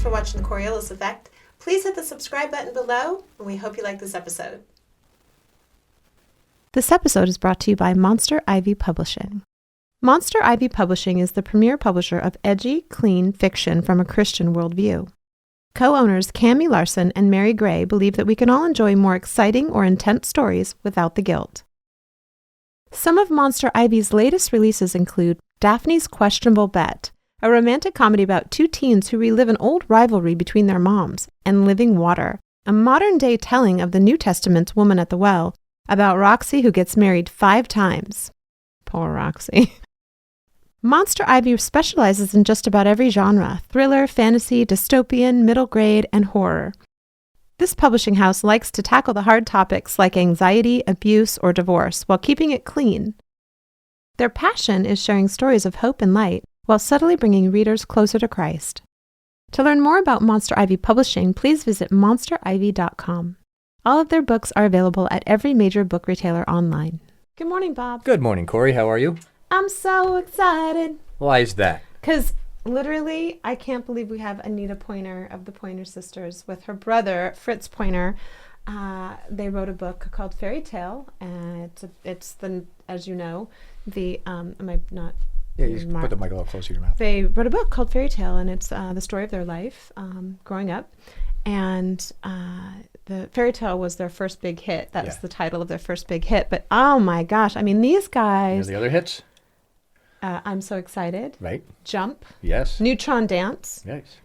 Thanks for watching The Coriolis Effect. Please hit the subscribe button below, and we hope you like this episode. This episode is brought to you by Monster Ivy Publishing. Monster Ivy Publishing is the premier publisher of edgy, clean fiction from a Christian worldview. Co-owners Cami Larson and Mary Gray believe that we can all enjoy more exciting or intense stories without the guilt. Some of Monster Ivy's latest releases include Daphne's Questionable Bet, a romantic comedy about two teens who relive an old rivalry between their moms, and Living Water, a modern-day telling of the New Testament's Woman at the Well, about Roxy who gets married 5 times. Poor Roxy. Monster Ivy specializes in just about every genre: thriller, fantasy, dystopian, middle grade, and horror. This publishing house likes to tackle the hard topics like anxiety, abuse, or divorce while keeping it clean. Their passion is sharing stories of hope and light while subtly bringing readers closer to Christ. To learn more about Monster Ivy Publishing, please visit monsterivy.com. All of their books are available at every major book retailer online. Good morning, Bob. Good morning, Cory. How are you? I'm so excited. Why is that? Because literally, I can't believe we have Anita Pointer of the Pointer Sisters with her brother, Fritz Pointer. They wrote a book called Fairytale, and it's the, as you know, the, am I not? Yeah, you put the mic a little closer to your mouth. They wrote a book called Fairytale, and it's the story of their life growing up. And the Fairytale was their first big hit. That was the title of their first big hit. But oh my gosh, I mean, these guys. You know the other hits? I'm So Excited. Right. Jump. Yes. Neutron Dance. Yes.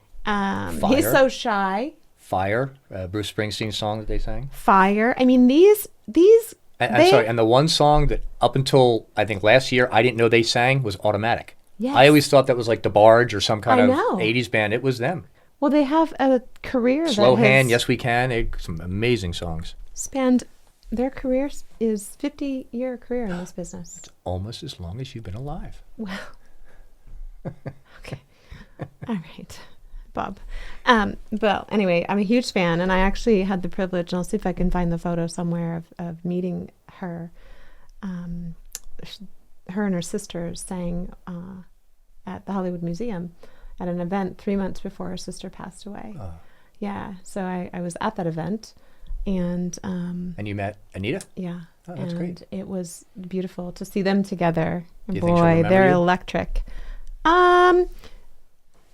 He's So Shy. Fire. Bruce Springsteen's song that they sang. Fire. I mean, these. I'm sorry. And the one song that up until I think last year I didn't know they sang was Automatic. Yes. I always thought that was like the Barge or some kind of know. 80s band. It was them. Well, they have a career Slow that Hand, has Yes We Can. They some amazing songs. spanned their careers is 50-year career in this business. It's almost as long as you've been alive. Wow. Okay. All right, Bob. Well, anyway, I'm a huge fan, and I actually had the privilege, and I'll see if I can find the photo somewhere of meeting her. Her and her sister sang at the Hollywood Museum at an event 3 months before her sister passed away. Yeah, so I was at that event, and you met Anita? yeah. Oh, that's great. It was beautiful to see them together. Do you think she'll Boy, remember they're you? electric. I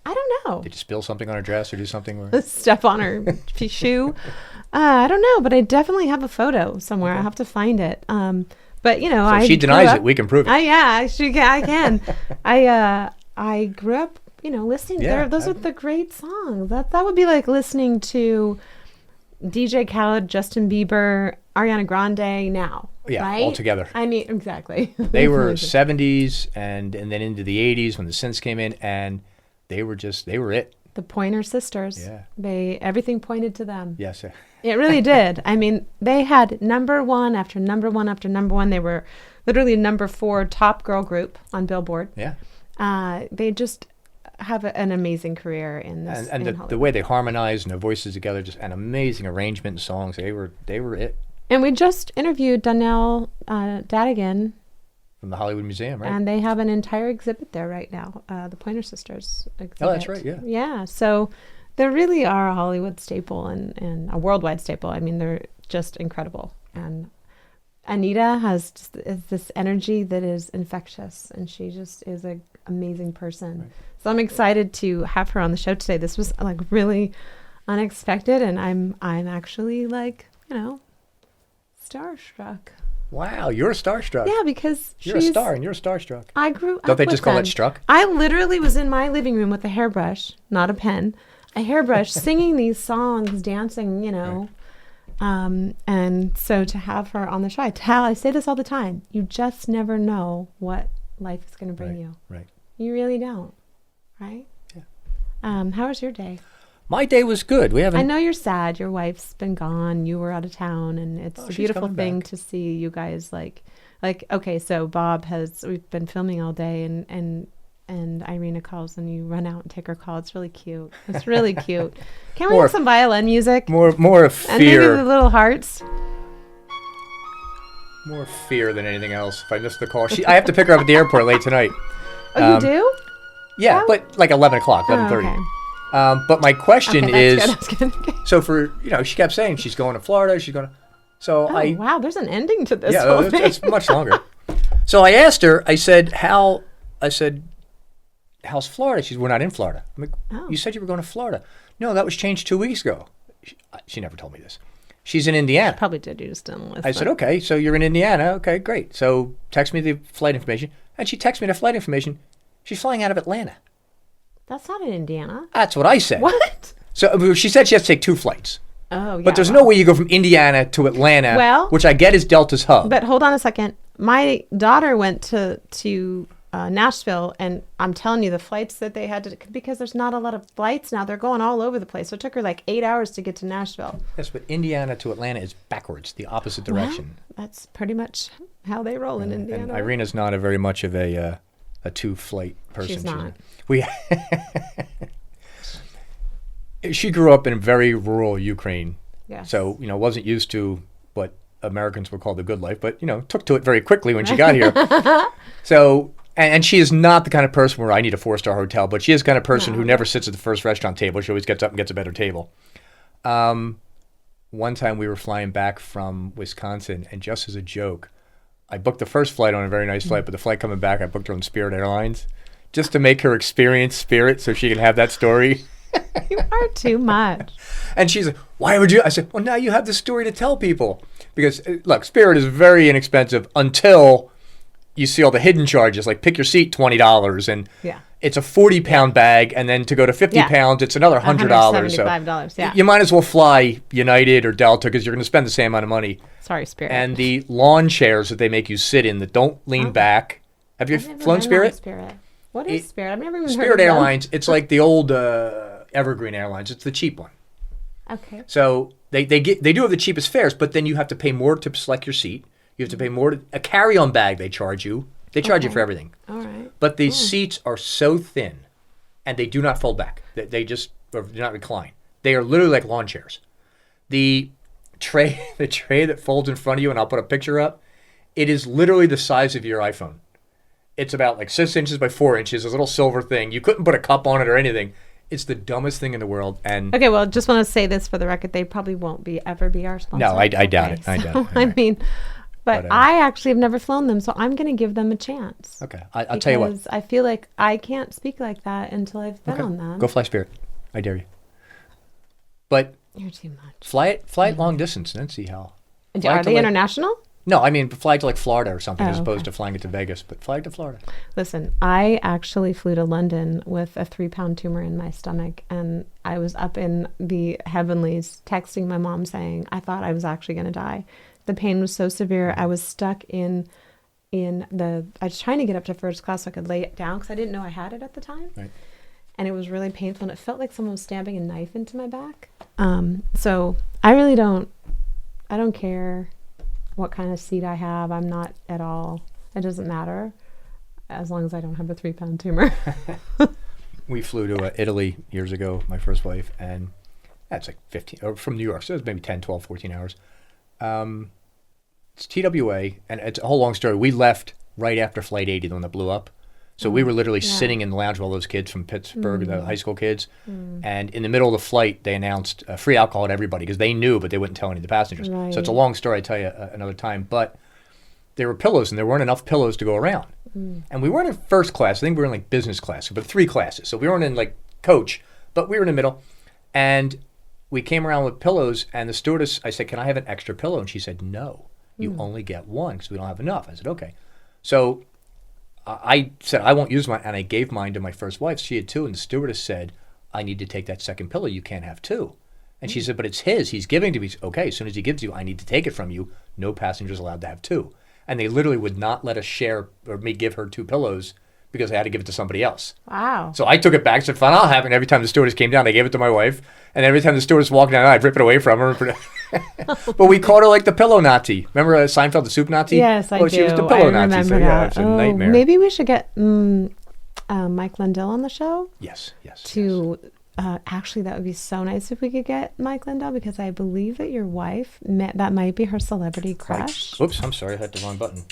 don't know. Did you spill something on her dress or do something? Where... Step on her shoe. I don't know, but I definitely have a photo somewhere. Okay. I have to find it. But you know, So if she denies it, we can prove it. I can. I grew up, you know, listening to those are the great songs. That would be like listening to DJ Khaled, Justin Bieber, Ariana Grande now. Yeah, right? all together. I mean, exactly. They were 70s and then into the 80s when the synths came in, and they were it. The Pointer Sisters. Yeah. Everything pointed to them. Yes. It really did. I mean, they had number one after number one after number one. They were literally number 4 top girl group on Billboard. Yeah. They just have an amazing career in this. And the way they harmonized and their voices together, just an amazing arrangement and songs. They were it. And we just interviewed Donnell Dadigan. From the Hollywood Museum, right? And they have an entire exhibit there right now, the Pointer Sisters exhibit. Oh, that's right, yeah. Yeah, so they really are a Hollywood staple and a worldwide staple. I mean, they're just incredible. And Anita has just this energy that is infectious, and she just is an amazing person. Right. So I'm excited to have her on the show today. This was like really unexpected, and I'm actually like, you know, starstruck. Wow, you're starstruck. Yeah, because you're a star and you're starstruck. I grew up. Don't they just call it struck? I literally was in my living room with a hairbrush, not a pen, a hairbrush, singing these songs, dancing, you know. Right. And so to have her on the show, I say this all the time. You just never know what life is going to bring you. Right. You really don't. Right? Yeah. How was your day? My day was good. I know you're sad. Your wife's been gone. You were out of town, and it's a beautiful thing to see you guys like. Okay, so we've been filming all day, and Irina calls, and you run out and take her call. It's really cute. It's really cute. Can we have some violin music? More of fear. And maybe the little hearts. More fear than anything else. If I miss the call, I have to pick her up at the airport late tonight. Oh, you do? Yeah, but like 11 o'clock, 11:30. Okay. But my question Okay, is, that's good. That's good. so for, she kept saying she's going to Florida, she's going to, so Oh, wow, there's an ending to this yeah, whole thing. it's much longer. So I asked her, I said, how's Florida? She said, we're not in Florida. I'm like, Oh. you said you were going to Florida. No, that was changed 2 weeks ago. She never told me this. She's in Indiana. Probably did. You just didn't listen. I said, okay, so you're in Indiana. Okay, great. So text me the flight information. And she texted me the flight information. She's flying out of Atlanta. That's not in Indiana. That's what I said. What? So she said she has to take 2 flights. Oh, yeah. But there's no way you go from Indiana to Atlanta, Well, which I get is Delta's hub. But hold on a second. My daughter went to Nashville, and I'm telling you, the flights that they had to, because there's not a lot of flights now. They're going all over the place. So it took her like 8 hours to get to Nashville. Yes, but Indiana to Atlanta is backwards, the opposite direction. Well, that's pretty much how they roll in Indiana. And Irina's not a very much of a 2-flight person. She's not. She grew up in very rural Ukraine. Yes. So, wasn't used to what Americans would call the good life, but, took to it very quickly when she got here. So, and she is not the kind of person where I need a 4-star hotel, but she is the kind of person who never sits at the first restaurant table. She always gets up and gets a better table. One time we were flying back from Wisconsin, and just as a joke, I booked the first flight on a very nice flight, but the flight coming back, I booked her on Spirit Airlines just to make her experience Spirit so she can have that story. You are too much. And she's like, why would you? I said, well, now you have the story to tell people. Because, look, Spirit is very inexpensive until you see all the hidden charges, like pick your seat, $20. And it's a 40-pound bag. And then to go to 50 pounds, it's another $100. $175, so you might as well fly United or Delta because you're going to spend the same amount of money. Sorry, Spirit. And the lawn chairs that they make you sit in that don't lean back. Have you flown Spirit? What is Spirit? I've never even heard of Spirit them. Airlines, it's like the old Evergreen Airlines. It's the cheap one. Okay. So they do have the cheapest fares, but then you have to pay more to select your seat. You have to pay more a carry-on bag. They charge you. They charge you for everything. All right. But the seats are so thin, and they do not fold back. They just do not recline. They are literally like lawn chairs. The tray that folds in front of you, and I'll put a picture up. It is literally the size of your iPhone. It's about like 6 inches by 4 inches. A little silver thing. You couldn't put a cup on it or anything. It's the dumbest thing in the world. And okay, well, just want to say this for the record: they probably won't ever be our sponsor. No, I doubt it. I doubt it. I mean, but I actually have never flown them, so I'm going to give them a chance. Okay, I'll tell you what. Because I feel like I can't speak like that until I've been on them. Go fly Spirit. I dare you. But you're too much. Fly it long distance and then see how. Are they international? No, I mean fly to like Florida or something as opposed to flying it to Vegas, but fly it to Florida. Listen, I actually flew to London with a 3-pound tumor in my stomach, and I was up in the heavenlies texting my mom saying I thought I was actually going to die. The pain was so severe. I was stuck I was trying to get up to first class so I could lay it down because I didn't know I had it at the time. Right. And it was really painful, and it felt like someone was stabbing a knife into my back. So I really don't care what kind of seat I have. I'm not at all. It doesn't matter as long as I don't have a 3-pound tumor. We flew to Italy years ago, my first wife, and that's like 15, or from New York, so it was maybe 10, 12, 14 hours. It's TWA, and it's a whole long story. We left right after Flight 80, the one that blew up. So we were literally sitting in the lounge with all those kids from Pittsburgh, the high school kids. And in the middle of the flight, they announced free alcohol to everybody because they knew, but they wouldn't tell any of the passengers. Right. So it's a long story. I'll tell you another time. But there were pillows, and there weren't enough pillows to go around. And we weren't in first class. I think we were in like business class, but 3 classes. So we weren't in like coach, but we were in the middle. And we came around with pillows, and the stewardess, I said, can I have an extra pillow? And she said, no, you only get one because we don't have enough. I said, okay. So I said, I won't use mine, and I gave mine to my first wife. She had 2, and the stewardess said, I need to take that second pillow. You can't have 2. And she said, but it's his. He's giving to me. Okay, as soon as he gives you, I need to take it from you. No passenger's allowed to have 2. And they literally would not let us share or me give her 2 pillows because I had to give it to somebody else. Wow. So I took it back, said, fine, I'll have it. And every time the stewardess came down, I gave it to my wife. And every time the stewardess walked down, I'd rip it away from her. But we called her like the pillow Nazi. Remember Seinfeld, the soup Nazi? Yes, I do. She was the pillow Nazi. Remember So yeah, it's a nightmare. Maybe we should get Mike Lindell on the show. Yes. Actually, that would be so nice if we could get Mike Lindell, because I believe that your wife, that might be her celebrity crush. Oops, I'm sorry. I hit the wrong button.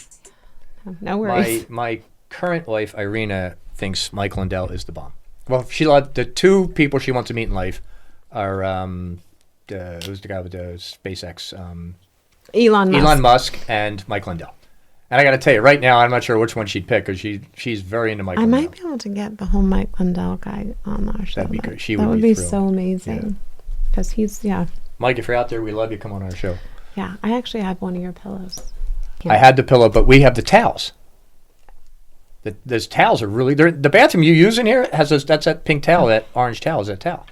No worries. My current wife, Irina, thinks Mike Lindell is the bomb. Well, the two people she wants to meet in life are who's the guy with the SpaceX? Elon Musk and Mike Lindell. And I got to tell you, right now, I'm not sure which one she'd pick because she's very into Mike Lindell. I might be able to get the whole Mike Lindell guy on our show. That'd be good. That would be thrilled. so amazing. Because he's, Mike, if you're out there, we love you. Come on our show. Yeah, I actually have one of your pillows. I had the pillow, but we have the towels. Those towels are really, the bathroom you use in here has that's that pink towel, that orange towel is that towel.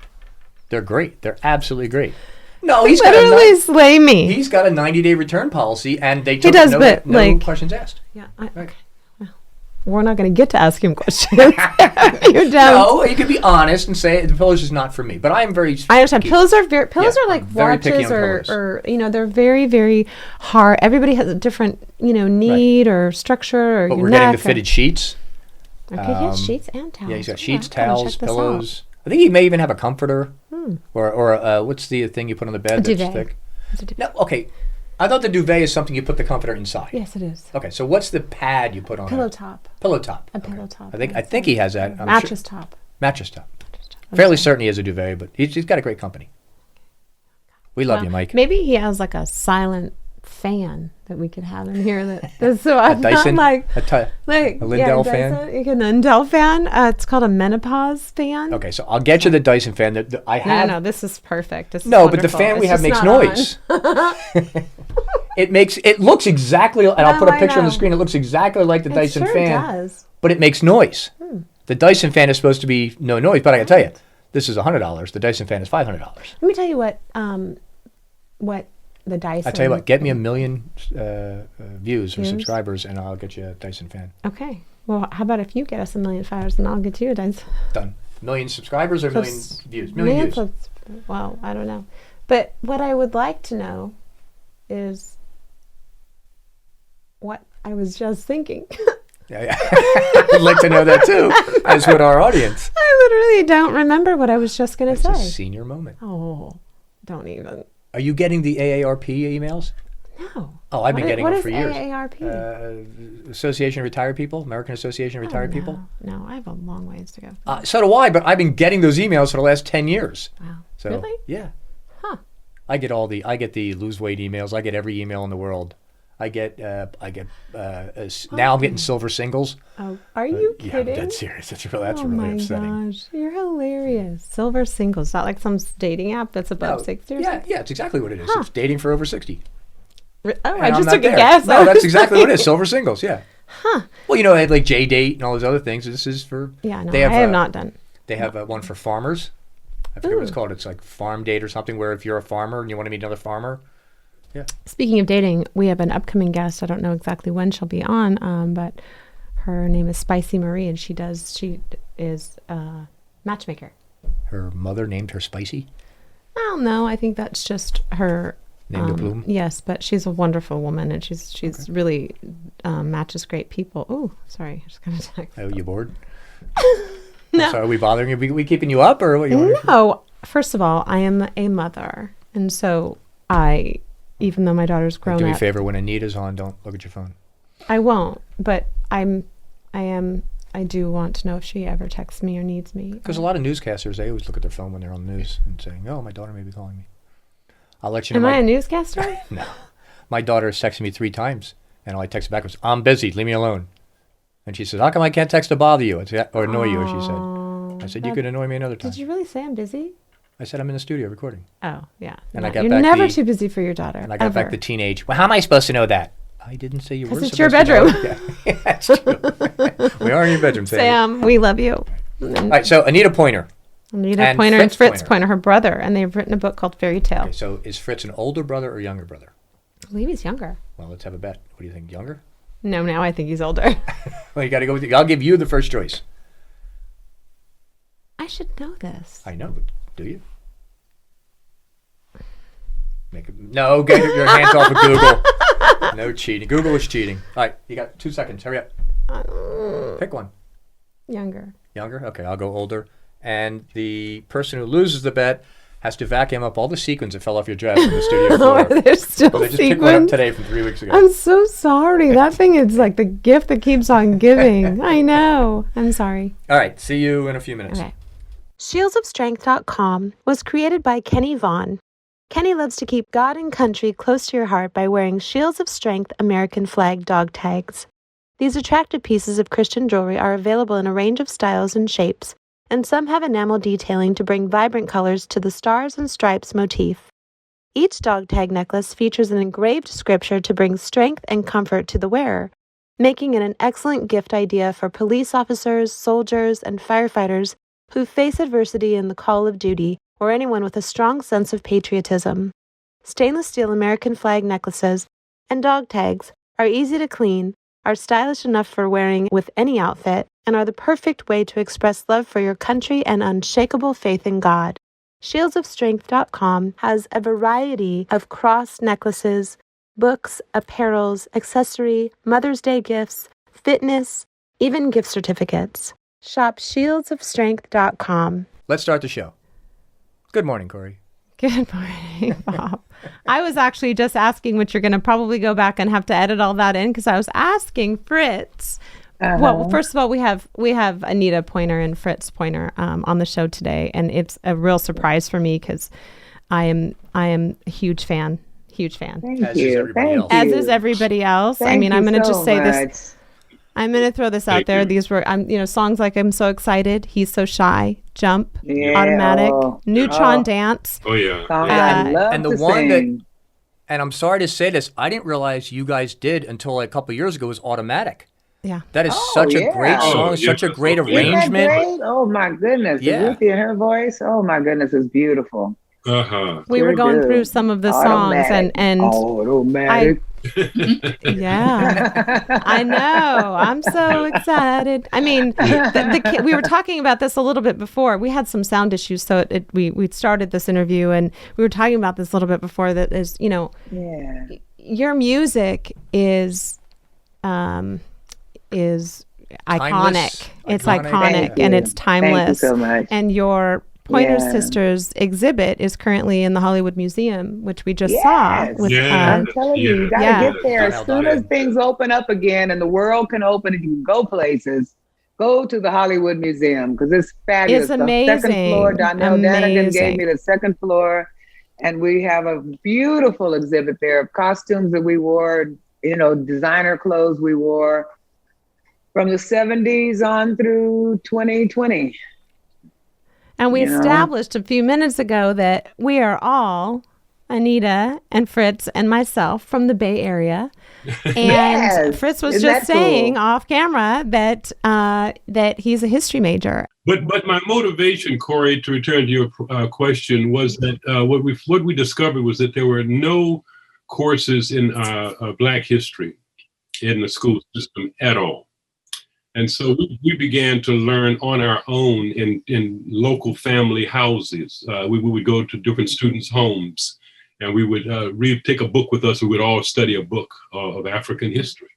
They're great. They're absolutely great. No, he's literally slay me. He's got a 90-day return policy, and they He does, but no questions asked. Yeah, right. Okay. Well, we're not going to get to ask him questions. You don't. No, you can be honest and say the pillow's just not for me. But I'm very. I understand. Pillows are like very picky watches, on pillows. or they're very, very hard. Everybody has a different need or structure or. But your we're neck getting the fitted sheets. Okay, he has sheets and towels. Yeah, he's got Okay, sheets, I've gotta towels, check this pillows. I think he may even have a comforter, or what's the thing you put on the bed A that's duvet. thick? It's a duvet. No, okay. I thought the duvet is something you put the comforter inside. Yes, it is. Okay, so what's the pad you put on Pillow it? top. Pillow top. A Okay. pillow top. I think he has that. I'm Mattress sure. top. Mattress top. Mattress top. Fairly Okay. certain he has a duvet, but he's got a great company. We love you, Mike. Maybe he has like a silent fan that we could have in here. That's so I'm Dyson, not a Lindell fan. Like a Lindell fan. It's called a menopause fan. Okay, so I'll get you the Dyson fan. I have. No, this is perfect. This is No, but the wonderful. fan we It's have just makes not noise. It looks exactly, and I'll put a I picture on the know. screen. It looks exactly like the It Dyson sure fan, does. but it makes noise. The Dyson fan is supposed to be no noise, but I can tell you, this is $100. The Dyson fan is $500. Let me tell you what the Dyson. I tell you what, get me 1 million views or subscribers, and I'll get you a Dyson fan. Okay. Well, how about if you get us 1 million followers, and I'll get you a Dyson. Done. 1 million subscribers or 1 million views? 1 million views. Well, I don't know. But what I would like to know is what I was just thinking. Yeah. I'd like to know that too, as would our audience. I literally don't remember what I was just going to say. It's a senior moment. Oh, don't even. Are you getting the AARP emails? No. Oh, I've been getting them for years. What is AARP? Association of Retired People, American Association of Retired People. No, I have a long ways to go. So do I, but I've been getting those emails for the last 10 years. Wow. So, Really? Yeah. Huh. I get the lose weight emails. I get every email in the world. I get now I'm getting silver singles. Oh, are you Yeah, kidding? I'm dead serious. That's really Oh my upsetting. gosh, you're hilarious. Silver singles, not like some dating app that's above 60 or something? Yeah, it's exactly what it is. It's dating for over 60. Oh, And I I'm just not took a there. guess. No, that's exactly what it is. Silver singles, yeah. Huh. Well, they have like J-Date and all those other things. This is for... Yeah, no, they have, I have not done. They have one for farmers. I forget what it's called. It's like Farm Date or something, where if you're a farmer and you want to meet another farmer. Yeah. Speaking of dating, we have an upcoming guest. I don't know exactly when she'll be on, but her name is Spicy Marie, and she is a matchmaker. Her mother named her Spicy? I don't know. I think that's just her... Named a bloom? Yes, but she's a wonderful woman, and she's really matches great people. Oh, sorry. I just got a text. Oh, you bored? No. So are we bothering you? We keeping you up, or what you want? No. First of all, I am a mother, and so even though my daughter's grown Do me a up, favor, when Anita's on, don't look at your phone. I won't. But I do want to know if she ever texts me or needs me. Because a lot of newscasters, they always look at their phone when they're on the news and saying, "Oh, my daughter may be calling me." I'll let you know. Am I a newscaster? No. My daughter has texted me 3 times, and all I text back was, "I'm busy. Leave me alone." And she says, "How come I can't text to bother you or annoy you?" She said. I said, "You could annoy me another time." Did you really say I'm busy? I said, "I'm in the studio recording." Oh, yeah. And No, I got you're back never the- too busy for your daughter. And I got ever. back the teenage, "Well, how am I supposed to know that?" I didn't say you were 'Cause it's supposed your to know. bedroom. Yeah, that's true. We are in your bedroom, Sam, we love you. All right, so Anita Pointer. Anita And Pointer and Fritz Fritz Pointer. Pointer, her brother, and they've written a book called Fairytale. Okay, so is Fritz an older brother or younger brother? I believe he's younger. Well, let's have a bet. What do you think, younger? No, now I think he's older. Well, you got to go with I'll give you the first choice. I should know this. I know, but do you? No, get your hands off of Google. No cheating. Google is cheating. All right, you got 2 seconds. Hurry up. Pick one. Younger. Younger? Okay, I'll go older. And the person who loses the bet has to vacuum up all the sequins that fell off your dress from the studio floor. There's still Well, they just picked one up sequins. today from 3 weeks ago. I'm so sorry. That thing is like the gift that keeps on giving. I know. I'm sorry. All right, see you in a few minutes. Okay. ShieldsOfStrength.com was created by Kenny Vaughn. Kenny loves to keep God and country close to your heart by wearing Shields of Strength American flag dog tags. These attractive pieces of Christian jewelry are available in a range of styles and shapes, and some have enamel detailing to bring vibrant colors to the stars and stripes motif. Each dog tag necklace features an engraved scripture to bring strength and comfort to the wearer, making it an excellent gift idea for police officers, soldiers, and firefighters who face adversity in the call of duty, or anyone with a strong sense of patriotism. Stainless steel American flag necklaces and dog tags are easy to clean, are stylish enough for wearing with any outfit, and are the perfect way to express love for your country and unshakable faith in God. ShieldsOfStrength.com has a variety of cross necklaces, books, apparels, accessory, Mother's Day gifts, fitness, even gift certificates. Shop ShieldsOfStrength.com. Let's start the show. Good morning, Cory. Good morning, Bob. I was actually just asking, which you're going to probably go back and have to edit all that in, because I was asking Fritz. Well, first of all, we have Anita Pointer and Fritz Pointer on the show today, and it's a real surprise for me because I am a huge fan. As is everybody else. As is everybody else. I mean, I'm going to just say this. I'm going to throw this out there. These were, songs like "I'm So Excited," "He's So Shy," "Jump," "Automatic," "Neutron Dance." Oh yeah. And the one that, and I'm sorry to say this, I didn't realize you guys did until like a couple of years ago, was "Automatic." Yeah. That is such a great song, such a great arrangement. Great? Oh my goodness. Yeah. Ruthie and her voice. Oh my goodness, it's beautiful. We were going through some of the songs and Automatic. Yeah, I know. I'm so excited. I mean, we were talking about this a little bit before. We had some sound issues, so we started this interview, and we were talking about this a little bit before. That is, your music is iconic. Timeless. It's iconic and it's timeless. Thank you so much. And your Pointer Sisters exhibit is currently in the Hollywood Museum, which we just saw. With, I'm telling you, you gotta get there as soon as things open up again and the world can open and you can go places. Go to the Hollywood Museum because it's fabulous. It's amazing. The second floor, Donnell Danigan gave me the second floor, and we have a beautiful exhibit there of costumes that we wore, designer clothes we wore from the 70s on through 2020. And we established a few minutes ago that we are all, Anita and Fritz and myself, from the Bay Area. And Fritz was just saying off camera that he's a history major. But my motivation, Cory, to return to your question, was that what we discovered was that there were no courses in Black history in the school system at all. And so we began to learn on our own in local family houses. We would go to different students' homes, and we would take a book with us. We would all study a book of African history.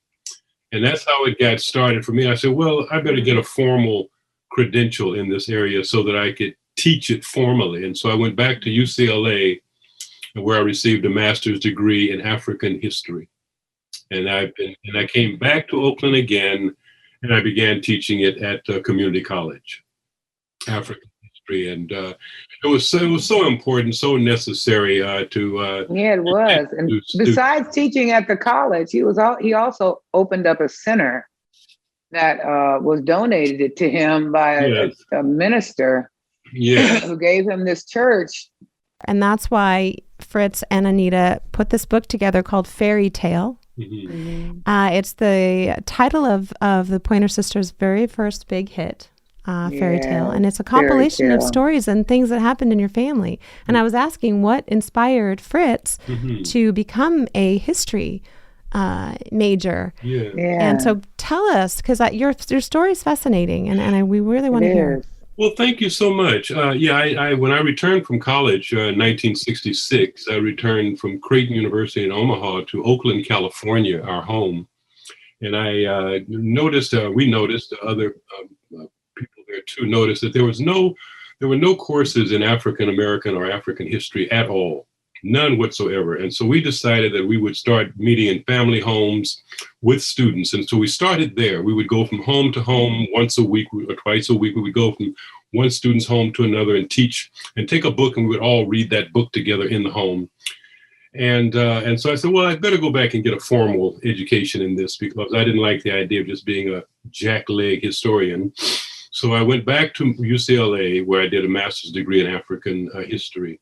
And that's how it got started for me. I said, well, I better get a formal credential in this area so that I could teach it formally. And so I went back to UCLA, where I received a master's degree in African history. And I came back to Oakland again, and I began teaching it at community college, African history, and it was so important, so necessary to. Yeah, it was. And besides teaching at the college, he also opened up a center that was donated to him by a minister who gave him this church. And that's why Fritz and Anita put this book together called Fairytale. It's the title of the Pointer Sisters' very first big hit, Fairytale, and it's a compilation of stories and things that happened in your family. And I was asking what inspired Fritz to become a history major. And so tell us, because your story is fascinating, and we really want to hear. Well, thank you so much. I when I returned from college in 1966, I returned from Creighton University in Omaha to Oakland, California, our home. And I noticed, we noticed, other people there too noticed that there were no courses in African American or African history at all. None whatsoever. And so we decided that we would start meeting in family homes with students. And so we started there. We would go from home to home once a week or twice a week. We would go from one student's home to another and teach and take a book, and we would all read that book together in the home. And so I said, well, I better go back and get a formal education in this, because I didn't like the idea of just being a jackleg historian. So I went back to UCLA, where I did a master's degree in African history.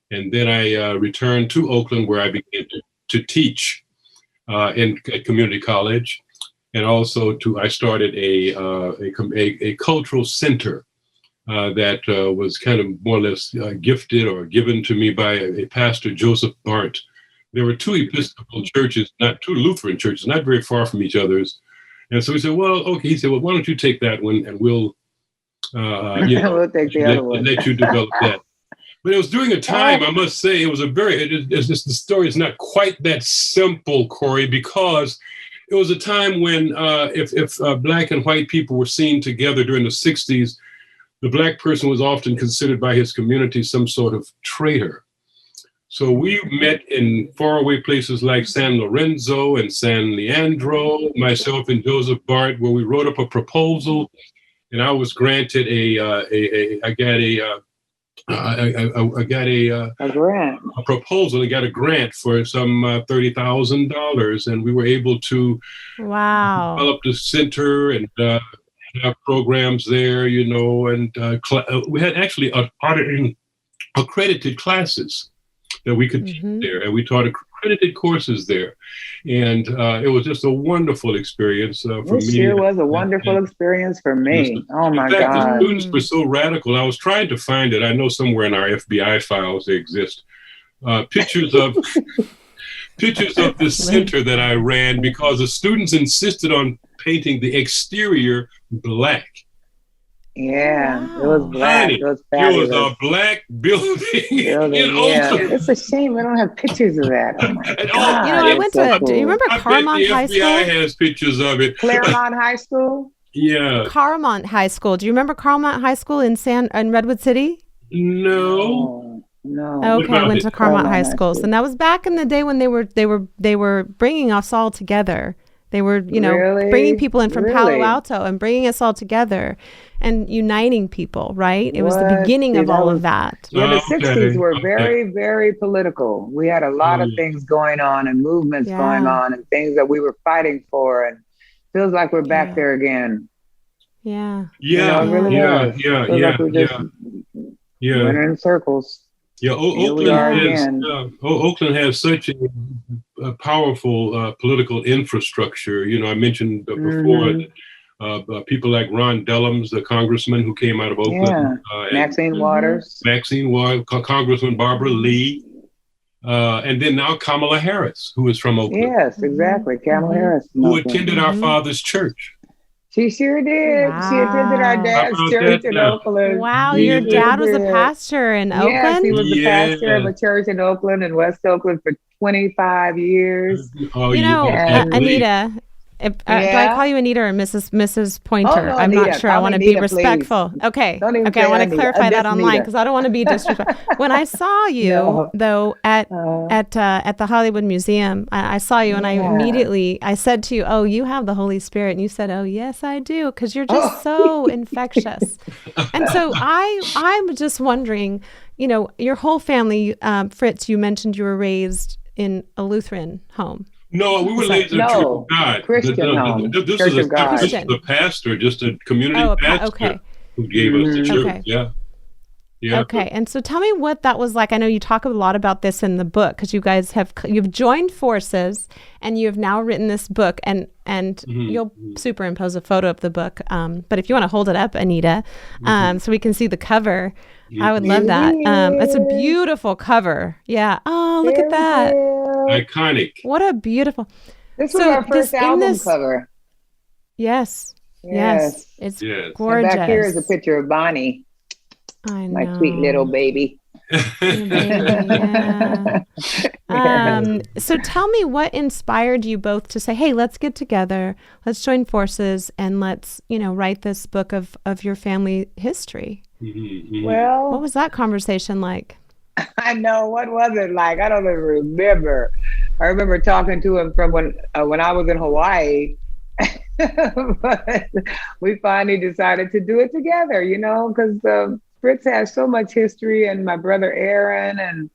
And then I returned to Oakland, where I began to teach at community college. And also I started a cultural center that was kind of more or less gifted or given to me by a pastor, Joseph Bart. There were two Episcopal churches, two Lutheran churches, not very far from each other's. And so we said, well, okay. He said, well, why don't you take that one, and we'll, we'll take the other one. Let you develop that. But it was during a time, I must say, it was it's just, the story is not quite that simple, Cory, because it was a time when if Black and white people were seen together during the 60s, the Black person was often considered by his community some sort of traitor. So we met in faraway places like San Lorenzo and San Leandro, myself and Joseph Bart, where we wrote up a proposal, and I was granted I got a grant. A proposal, and got a grant for some $30,000, and we were able to develop the center and have programs there, and we had actually accredited classes that we could teach there, and we taught accredited courses there, and it was just a wonderful experience for me. This year was a wonderful experience for me. Oh my God! The students were so radical. I was trying to find it. I know somewhere in our FBI files they exist. Pictures of this center that I ran, because the students insisted on painting the exterior black. Yeah, it was black. It was fabulous. It was a black building in Oakland. It's a shame we don't have pictures of that. Oh my God. I went to, do you remember Carmont High School? The FBI has pictures of it. Claremont High School? Yeah. Carmont High School. Do you remember Carmont High School in Redwood City? No. Okay, I went to Carmont High School. And that was back in the day when they were bringing us all together. They were, bringing people in from Palo Alto and bringing us all together and uniting people, right? It was the beginning of all of that. Yeah, the 60s were very, very political. We had a lot of things going on and movements going on and things that we were fighting for, and feels like we're back there again. Yeah. Yeah. Running in circles. Yeah, Oakland has such a powerful political infrastructure. I mentioned before people like Ron Dellums, the congressman who came out of Oakland. Maxine Waters. Congressman Barbara Lee. And then now Kamala Harris, who is from Oakland. Yes, exactly. Kamala Harris. Who attended our father's church. She sure did. Wow. She attended our dad's church in Oakland. Wow, your dad was a pastor in Oakland? Yes, he was the pastor of a church in Oakland, in West Oakland, for 25 years. Anita, do I call you Anita or Mrs. Pointer? Oh, no, I'm Anita. not sure. I want to be respectful. Please. Okay. I want to clarify that online, because I don't want to be disrespectful. When I saw you, though, at the Hollywood Museum, I saw you, and I immediately said to you, "Oh, you have the Holy Spirit," and you said, "Oh, yes, I do," because you're just so infectious. And so I'm just wondering, your whole family, Fritz, you mentioned you were raised in a Lutheran home. No, we were raised in the Church of God. Christian home. This is a pastor, just a community pastor who gave us the church. Okay. Yeah. Okay, and so tell me what that was like. I know you talk a lot about this in the book, because you guys you've joined forces, and you have now written this book, and you'll superimpose a photo of the book. But if you want to hold it up, Anita, so we can see the cover, I would love that. It's a beautiful cover. Yeah. Oh, look at that. Iconic. What a beautiful. This was our first album cover. Yes. It's gorgeous. And back here is a picture of Bonnie. I know. My sweet little baby. So tell me, what inspired you both to say, hey, let's get together, let's join forces, and let's, write this book of your family history? Well, what was that conversation like? I know. What was it like? I don't even remember. I remember talking to him from when I was in Hawaii. But we finally decided to do it together, because Fritz has so much history, and my brother Aaron and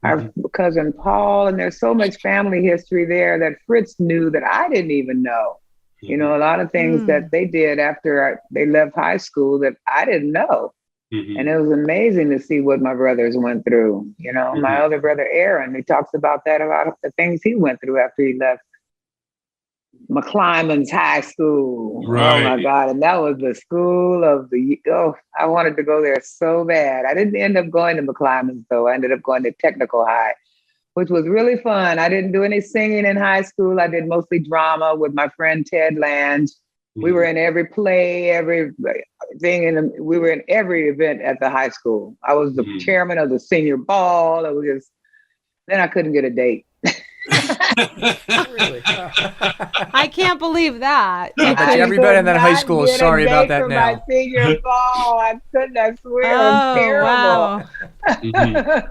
our cousin Paul, and there's so much family history there that Fritz knew that I didn't even know. A lot of things that they did after they left high school that I didn't know. And it was amazing to see what my brothers went through. My other brother Aaron, he talks about the things he went through after he left McClymonds High School. Right. Oh my God. And that was the school of I wanted to go there so bad. I didn't end up going to McClymonds though. I ended up going to Technical High, which was really fun. I didn't do any singing in high school. I did mostly drama with my friend Ted Lange. We were in every play, everything, and we were in every event at the high school. I was the chairman of the senior ball. Then I couldn't get a date. Really? I can't believe that. Everybody in that high school is sorry about that now. My senior ball, I couldn't. I swear, it was terrible. Wow.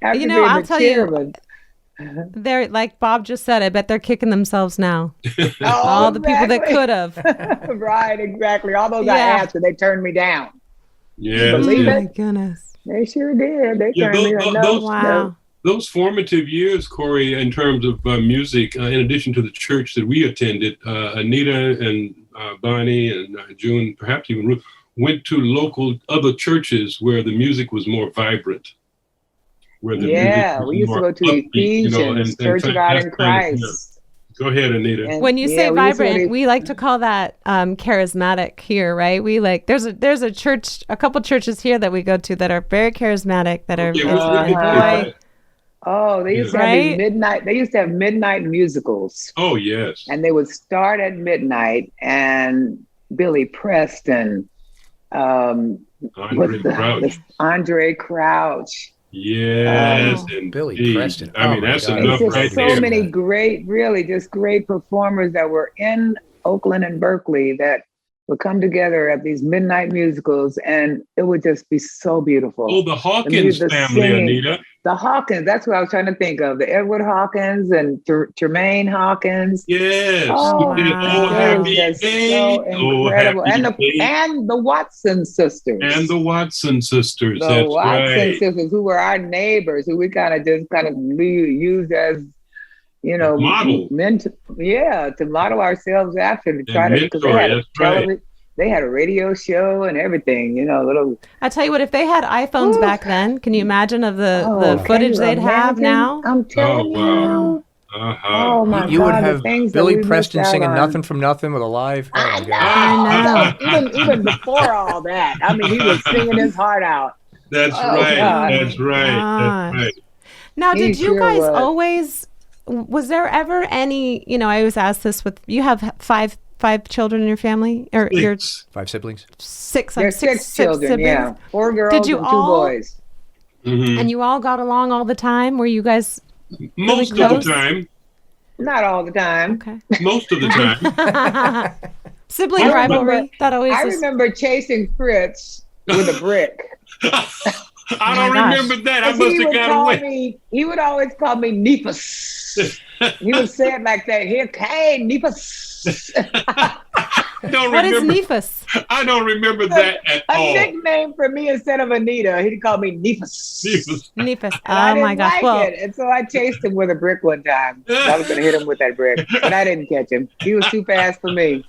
I'll tell you, they're like Bob just said. I bet they're kicking themselves now. All the people that could have. Right, exactly. All those I asked, and they turned me down. Yeah. Believe it? My goodness. They sure did. They turned me down. Wow. Those formative years, Cory, in terms of music, in addition to the church that we attended, Anita and Bonnie and June, perhaps even Ruth, went to local other churches where the music was more vibrant. We used to go to Ephesians, Church of God in Christ. Go ahead, Anita. When you say vibrant, we like to call that charismatic here, right? We there's a church, a couple churches here that we go to that are very charismatic, that are they used to have midnight. They used to have midnight musicals. Oh yes. And they would start at midnight, and Billy Preston, Andre Crouch. Yes, and Billy Preston. I mean, that's enough right there. So many great performers that were in Oakland and Berkeley that would come together at these midnight musicals, and it would just be so beautiful. Oh, the Hawkins family, Anita. The Hawkins, that's what I was trying to think of. The Edward Hawkins and Tremaine Hawkins. Yes. Oh, so incredible. And the Watson sisters. And the Watson sisters. The Watson sisters, who were our neighbors, who we kind of used as, model. To model ourselves after, to try to, because they had a radio show and everything, I tell you what, if they had iPhones back then, can you imagine of the footage they'd have now? I'm telling you. Oh my God! You would have Billy Preston singing on. "Nothing from Nothing" with a live. Oh my God! I know. Even before all that, I mean, he was singing his heart out. That's right. God. That's right. That's right. Now, did you guys always? Was there ever any? I always ask this with you have five children in your family, or your 5 siblings? Six. There's six children. Siblings. Yeah, 4 girls and 2 boys. And you all got along all the time? Were you guys? Most of the time. Not all the time. Okay. Most of the time. Sibling rivalry. That always. I remember chasing Fritz with a brick. I don't remember that. I must have got away. He would always call me Neepus. He would say it like that. Here came Neepus. What is Neepus? I don't remember that at all. A nickname for me instead of Anita. He'd call me Neepus. Neepus. Oh my gosh. And so I chased him with a brick one time. I was going to hit him with that brick, but I didn't catch him. He was too fast for me.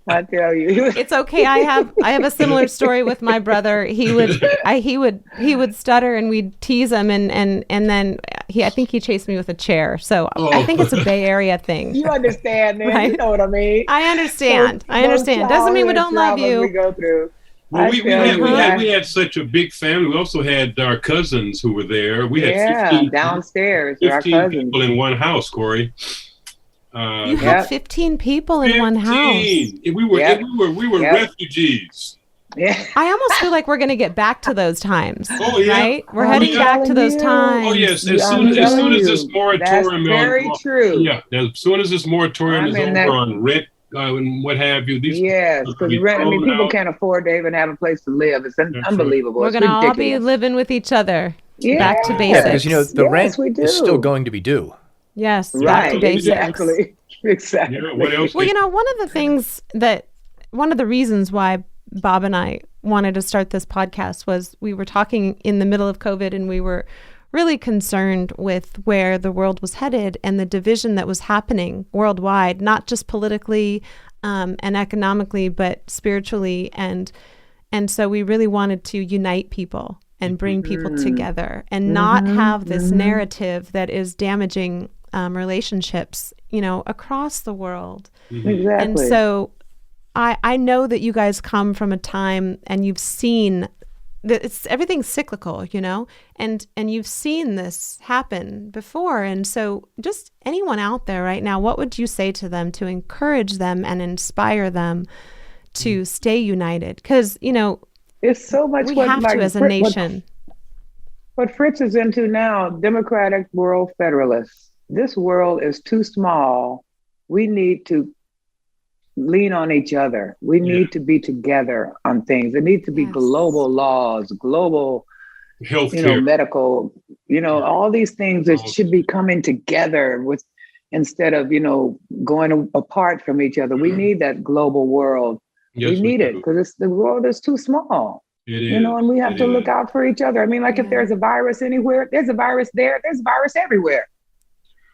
I tell you, it's okay. I have a similar story with my brother. He would stutter, and we'd tease him, and then I think he chased me with a chair. So I think it's a Bay Area thing. You understand, man? Right? You know what I mean? I understand. I understand. Doesn't mean we don't love you. We go through. Well, we had such a big family. We also had our cousins who were there. We had 15 downstairs. 15 people in one house, Cory. You had 15 people in one house. We were refugees. Yeah. I almost feel like we're going to get back to those times. Oh yeah, right? We're heading back to those times. Oh yes, as soon as this moratorium, that's very true. Yeah, as soon as this moratorium is over on rent and what have you. Because rent. I mean, people can't afford to even have a place to live. It's unbelievable. We're going to all be living with each other. Yeah. Back to basics. Yeah, because the rent is still going to be due. Yes, back Right, to basics. exactly. Exactly. Yeah, what else? Well, one of the reasons why Bob and I wanted to start this podcast was we were talking in the middle of COVID, and we were really concerned with where the world was headed and the division that was happening worldwide, not just politically and economically, but spiritually. And so we really wanted to unite people and bring people together and not have this narrative that is damaging relationships, across the world. Exactly. And so I know that you guys come from a time and you've seen that everything's cyclical, and you've seen this happen before. And so just anyone out there right now, what would you say to them to encourage them and inspire them to stay united? Because, it's so much we have to as a nation. What Fritz is into now, democratic world federalists. This world is too small. We need to lean on each other. We need to be together on things. There need to be global laws, global healthcare, medical, all these things that should be coming together instead of, going apart from each other. We need that global world. Yes, we need it because the world is too small. It is. And we have to look out for each other. I mean, like if there's a virus anywhere, there's a virus there, there's a virus everywhere.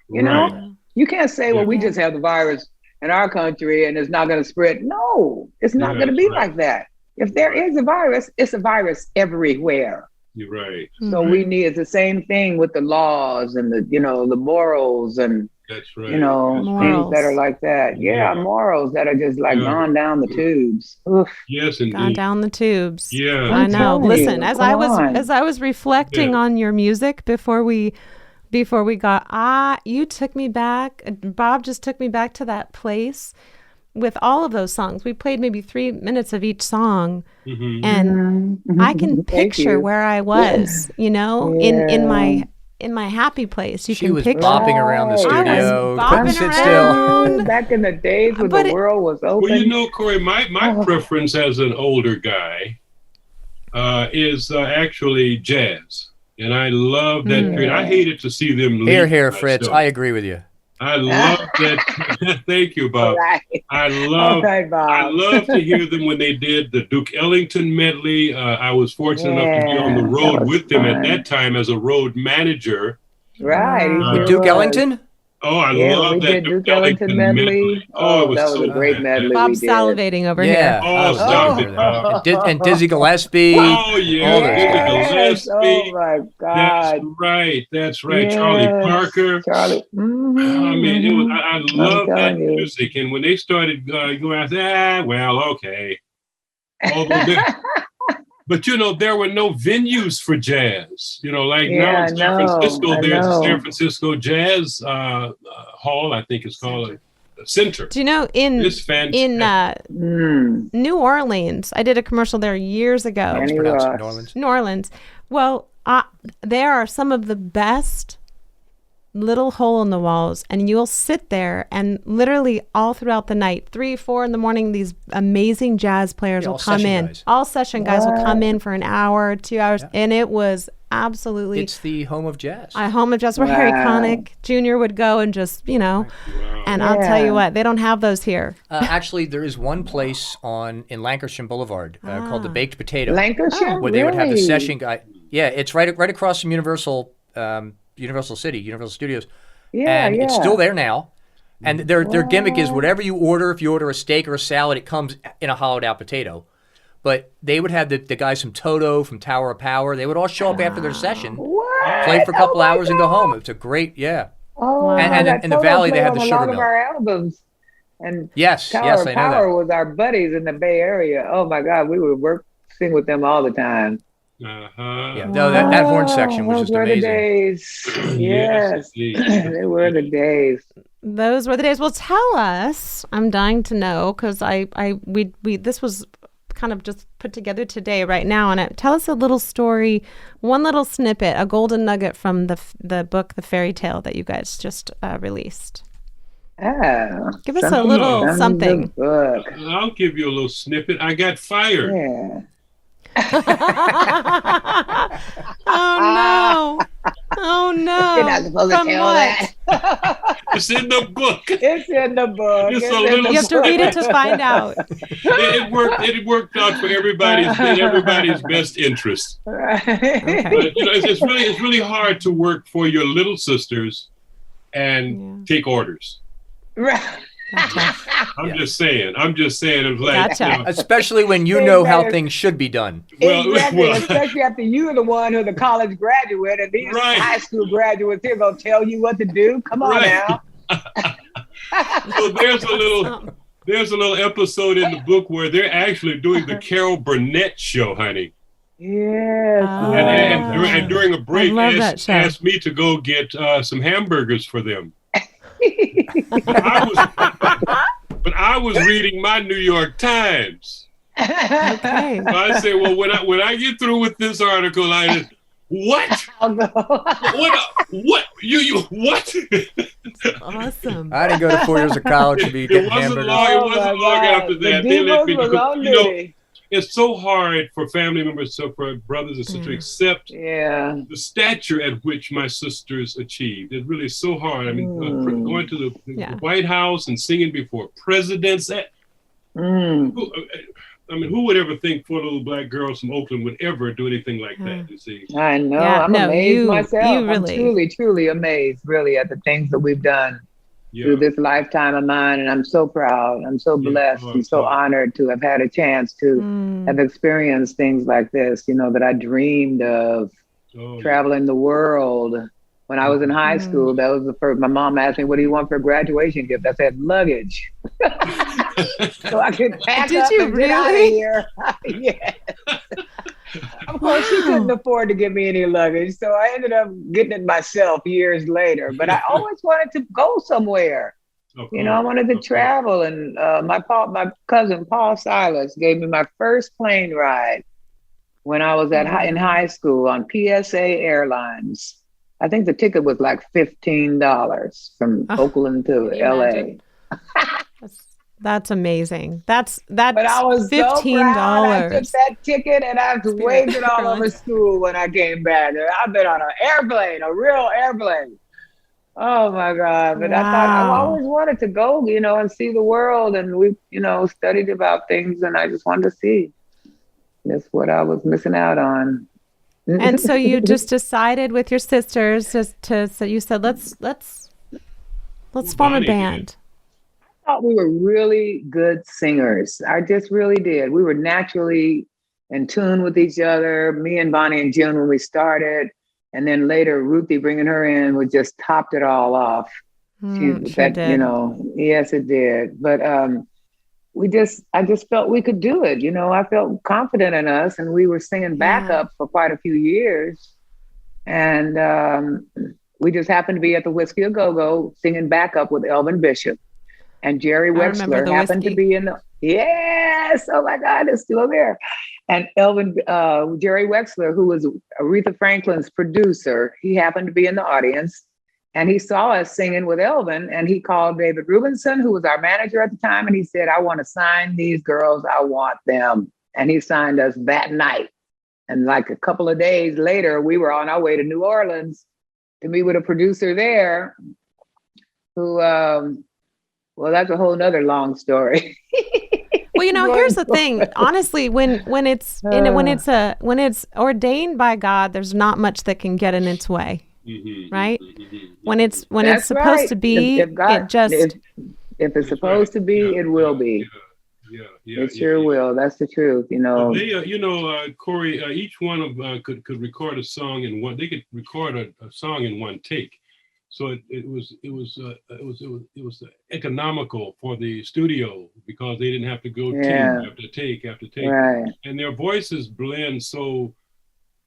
You know, you can't say, well, we just have the virus in our country and it's not going to spread. No, it's not going to be like that. If there is a virus, it's a virus everywhere. You're right. So we need, it's the same thing with the laws and the, the morals and, that's right. Things that are like that. Yeah, morals that are just like gone down the tubes. Oof. Yes, indeed. Gone down the tubes. Yeah. I know. Listen, as I was reflecting on your music before we got, you took me back. Bob just took me back to that place with all of those songs. We played maybe 3 minutes of each song, and I can picture where I was, in my happy place. She was bopping around the studio, couldn't sit still. Back in the days when the world was open. Well, Cory, my preference as an older guy is actually jazz. And I love that period. I hated to see them leave. Here, Fritz. I agree with you. I love that. Thank you, Bob. Right. I love to hear them when they did the Duke Ellington medley. I was fortunate enough to be on the road with them at that time as a road manager. Right. With Duke Ellington? Oh, I love that Duke Ellington medley. Oh, that was a great medley. Bob's salivating over here. Oh, stop it. And Dizzy Gillespie. Oh, yeah. Yes. Oh, my God. That's right. Yes. Charlie Parker. Charlie. I mean, I love that music. And when they started going, I said, well, okay. But, there were no venues for jazz. Like now in San Francisco, there's a San Francisco Jazz Hall, I think it's called a center. Do you know in New Orleans, I did a commercial there years ago. New Orleans. Well, there are some of the best little hole in the walls, and you'll sit there and literally all throughout the night, 3, 4 in the morning, these amazing jazz players will come in. All session guys will come in for an hour, 2 hours, and it was absolutely. It's the home of jazz. Home of jazz. We're Harry Connick Jr. would go and just, and I'll tell you what, they don't have those here. Actually, there is one place in Lancashire Boulevard called the Baked Potato. Lancashire, where they would have the session guy. Yeah, it's right across from Universal Studios. It's still there now. And their gimmick is whatever you order, if you order a steak or a salad, it comes in a hollowed out potato. But they would have the guys from Toto, from Tower of Power, they would all show up after their session, play for a couple hours and go home. It's a great, and in the Valley, they have the Sugar Mill. Our albums. And yes, Tower of I know Power that. was our buddies in the Bay Area. Oh my God, we would sing with them all the time. Yeah, no, that horn section was just amazing. Those were the days. Yes, they were the days. Those were the days. Well, tell us. I'm dying to know because this was kind of just put together today, right now, and tell us a little story, one little snippet, a golden nugget from the book, The Fairytale, that you guys just released. Give us a little something. Book. I'll give you a little snippet. I got fired. Yeah. Oh no! You're not supposed to tell that. It's in the book. It's in the book. It's a little- You have to read it to find out. It worked out for everybody's best interest. Right. Okay. But it's really hard to work for your little sisters and take orders. Right. Gotcha. I'm just saying. It was like, Gotcha. Especially when you know how things should be done. Exactly, especially after you're the one who's a college graduate and these Right. high school graduates here gonna tell you what to do. Come on Right. now. So there's a little episode in the book where they're actually doing the Carol Burnett show, honey. Yes. Oh. And during a break, love that show. asked me to go get some hamburgers for them. But I was reading my New York Times. Okay. So I said, well, when I get through with this article, I just, what? I'll go. What? You what? Awesome. I didn't go to 4 years of college to be It getting wasn't hamburgers. long. It Oh wasn't my long God. after The that. They let me, Divas was on duty. it's so hard for family members, so for brothers and sisters to accept Yeah. the stature at which my sisters achieved. It really is so hard. I mean, going to the Yeah. White House and singing before presidents. Mm. Who would ever think four little black girls from Oakland would ever do anything like that? You see, I know. Yeah, I'm no, amazed myself. you I'm really- truly amazed, really, at the things that we've done through this lifetime of mine. And I'm so proud. I'm so blessed and so honored to have had a chance to have experienced things like this, that I dreamed of traveling the world. When I was in high school, that was the first. My mom asked me, "What do you want for a graduation gift?" I said, "Luggage." So I could pack Did up you and get out of really? here. Yes. Of course, she couldn't afford to give me any luggage, so I ended up getting it myself years later. But I always wanted to go somewhere. I wanted to travel, and my cousin Paul Silas gave me my first plane ride when I was in high school on PSA Airlines. I think the ticket was like $15 from Oakland to LA. That's amazing. That's But I was $15. so proud. I took that ticket and I waved it all over school when I came back. I've been on an airplane, a real airplane. Oh my God. But I thought I always wanted to go, and see the world. And we, studied about things and I just wanted to see. That's what I was missing out on. And so you just decided with your sisters so you said, let's form a band. I thought we were really good singers. I just really did. We were naturally in tune with each other. Me and Bonnie and June when we started, and then later Ruthie bringing her in would just topped it all off. Sure did. Yes, it did. But I just felt we could do it. I felt confident in us, and we were singing backup for quite a few years. And we just happened to be at the Whiskey A Go-Go singing backup with Elvin Bishop. And Jerry Wexler happened to be in the, yes, oh my God, it's still there. And Jerry Wexler, who was Aretha Franklin's producer, he happened to be in the audience. And he saw us singing with Elvin, and he called David Rubinson, who was our manager at the time, and he said, "I want to sign these girls. I want them." And he signed us that night. And like a couple of days later, we were on our way to New Orleans to meet with a producer there who, well, that's a whole nother long story. Well, here's the thing. Honestly, when it's ordained by God, there's not much that can get in its way. Right? When it's supposed to be, if it's supposed to be, it will be. Yeah, it sure will. That's the truth. Cory, each one of could record a song in one. They could record a song in one take. So it was economical for the studio because they didn't have to go take after take after take. Right. And their voices blend so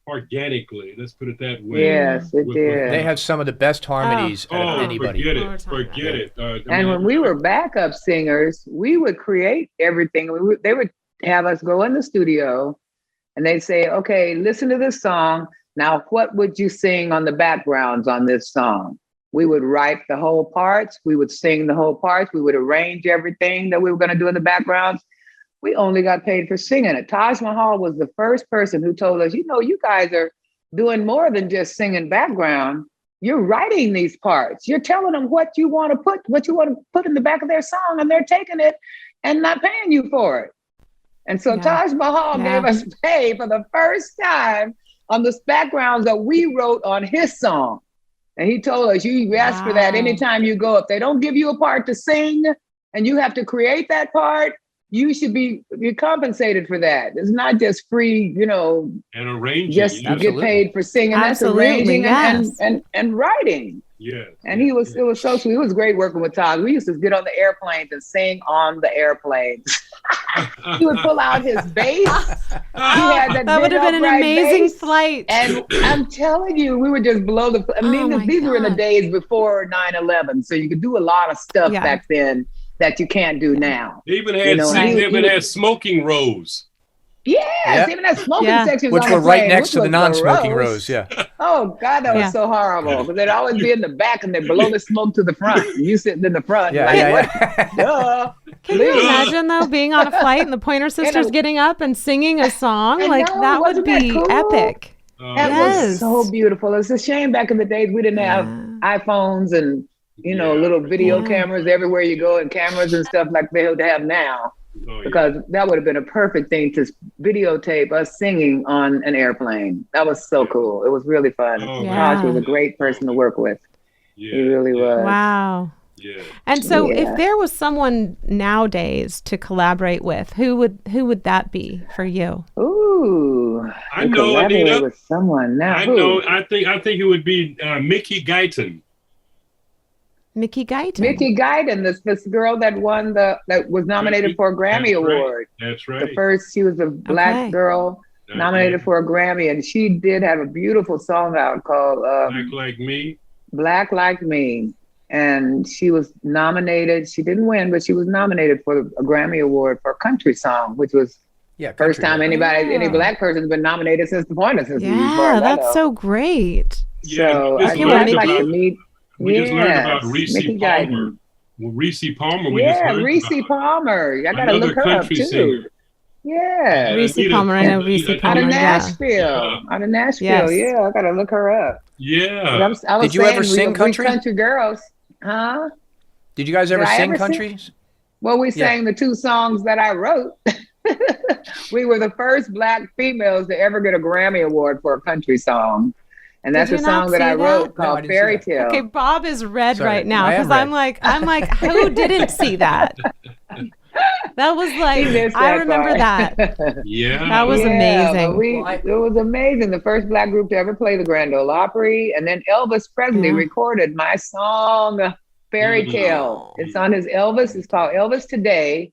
organically. Let's put it that way. Yes, it did. They have some of the best harmonies out of anybody. Forget it. And when we were backup singers, we would create everything. They would have us go in the studio and they'd say, "Okay, listen to this song. Now, what would you sing on the backgrounds on this song?" We would write the whole parts. We would sing the whole parts. We would arrange everything that we were going to do in the backgrounds. We only got paid for singing it. Taj Mahal was the first person who told us, you guys are doing more than just singing background. you're writing these parts. You're telling them what you want to put in the back of their song, and they're taking it and not paying you for it. And so Taj Mahal gave us pay for the first time on the backgrounds that we wrote on his song. And he told us, you ask for that anytime you go. If they don't give you a part to sing and you have to create that part, you should be compensated for that. It's not just free, and arranging. Just get paid for singing. Absolutely, that's arranging and writing. Yeah. And it was so sweet. It was great working with Todd. We used to get on the airplanes and sing on the airplanes. He would pull out his bass. That would have been an amazing flight. And I'm telling you, we would just blow these were in the days before 9/11. So you could do a lot of stuff back then that you can't do now. They even had had smoking rows. Yes, even had smoking sections, which on were the right plane, next to the non-smoking rows. Yeah. Oh God, that was so horrible. Because they'd always be in the back and they'd blow the smoke to the front. And you sitting in the front. Can you imagine though being on a flight and the Pointer Sisters getting up and singing a song that would be cool? Epic. That was so beautiful. It's a shame back in the days we didn't have iPhones and little video cameras everywhere you go and cameras and stuff like they have now. Because that would have been a perfect thing to videotape us singing on an airplane. That was so cool. It was really fun. Tosh was a great person to work with. He really was. Wow. Yeah. And so if there was someone nowadays to collaborate with, who would that be for you? Ooh. I know Anita. With someone now. I think it would be Mickey Guyton. Mickey Guyton, this girl that was nominated for a Grammy Award. That's right. She was a black girl nominated for a Grammy, and she did have a beautiful song out called Black Like Me. And she was nominated. She didn't win, but she was nominated for a Grammy Award for a country song, which was first time any black person's been nominated since the Pointer Sisters. Yeah, that's so great. So I'd like to meet. We just learned about Reese Palmer. Well, Reese Palmer. Reese Palmer. I gotta look her up too. Singer. Yeah, Reese Palmer. I know Reese Palmer. Out of Nashville. Yes. Yeah, I gotta look her up. Yeah. Did you ever sing country? Country girls, huh? Did you guys ever sing country? Well, we sang the two songs that I wrote. We were the first black females to ever get a Grammy Award for a country song. And that's a song that I wrote called Fairytale. Okay, Bob is red right now because I'm like, who didn't see that? That was like, I remember that. Yeah. That was amazing. It was amazing. The first black group to ever play the Grand Ole Opry. And then Elvis Presley recorded my song, Fairytale. It's on his Elvis. It's called Elvis Today.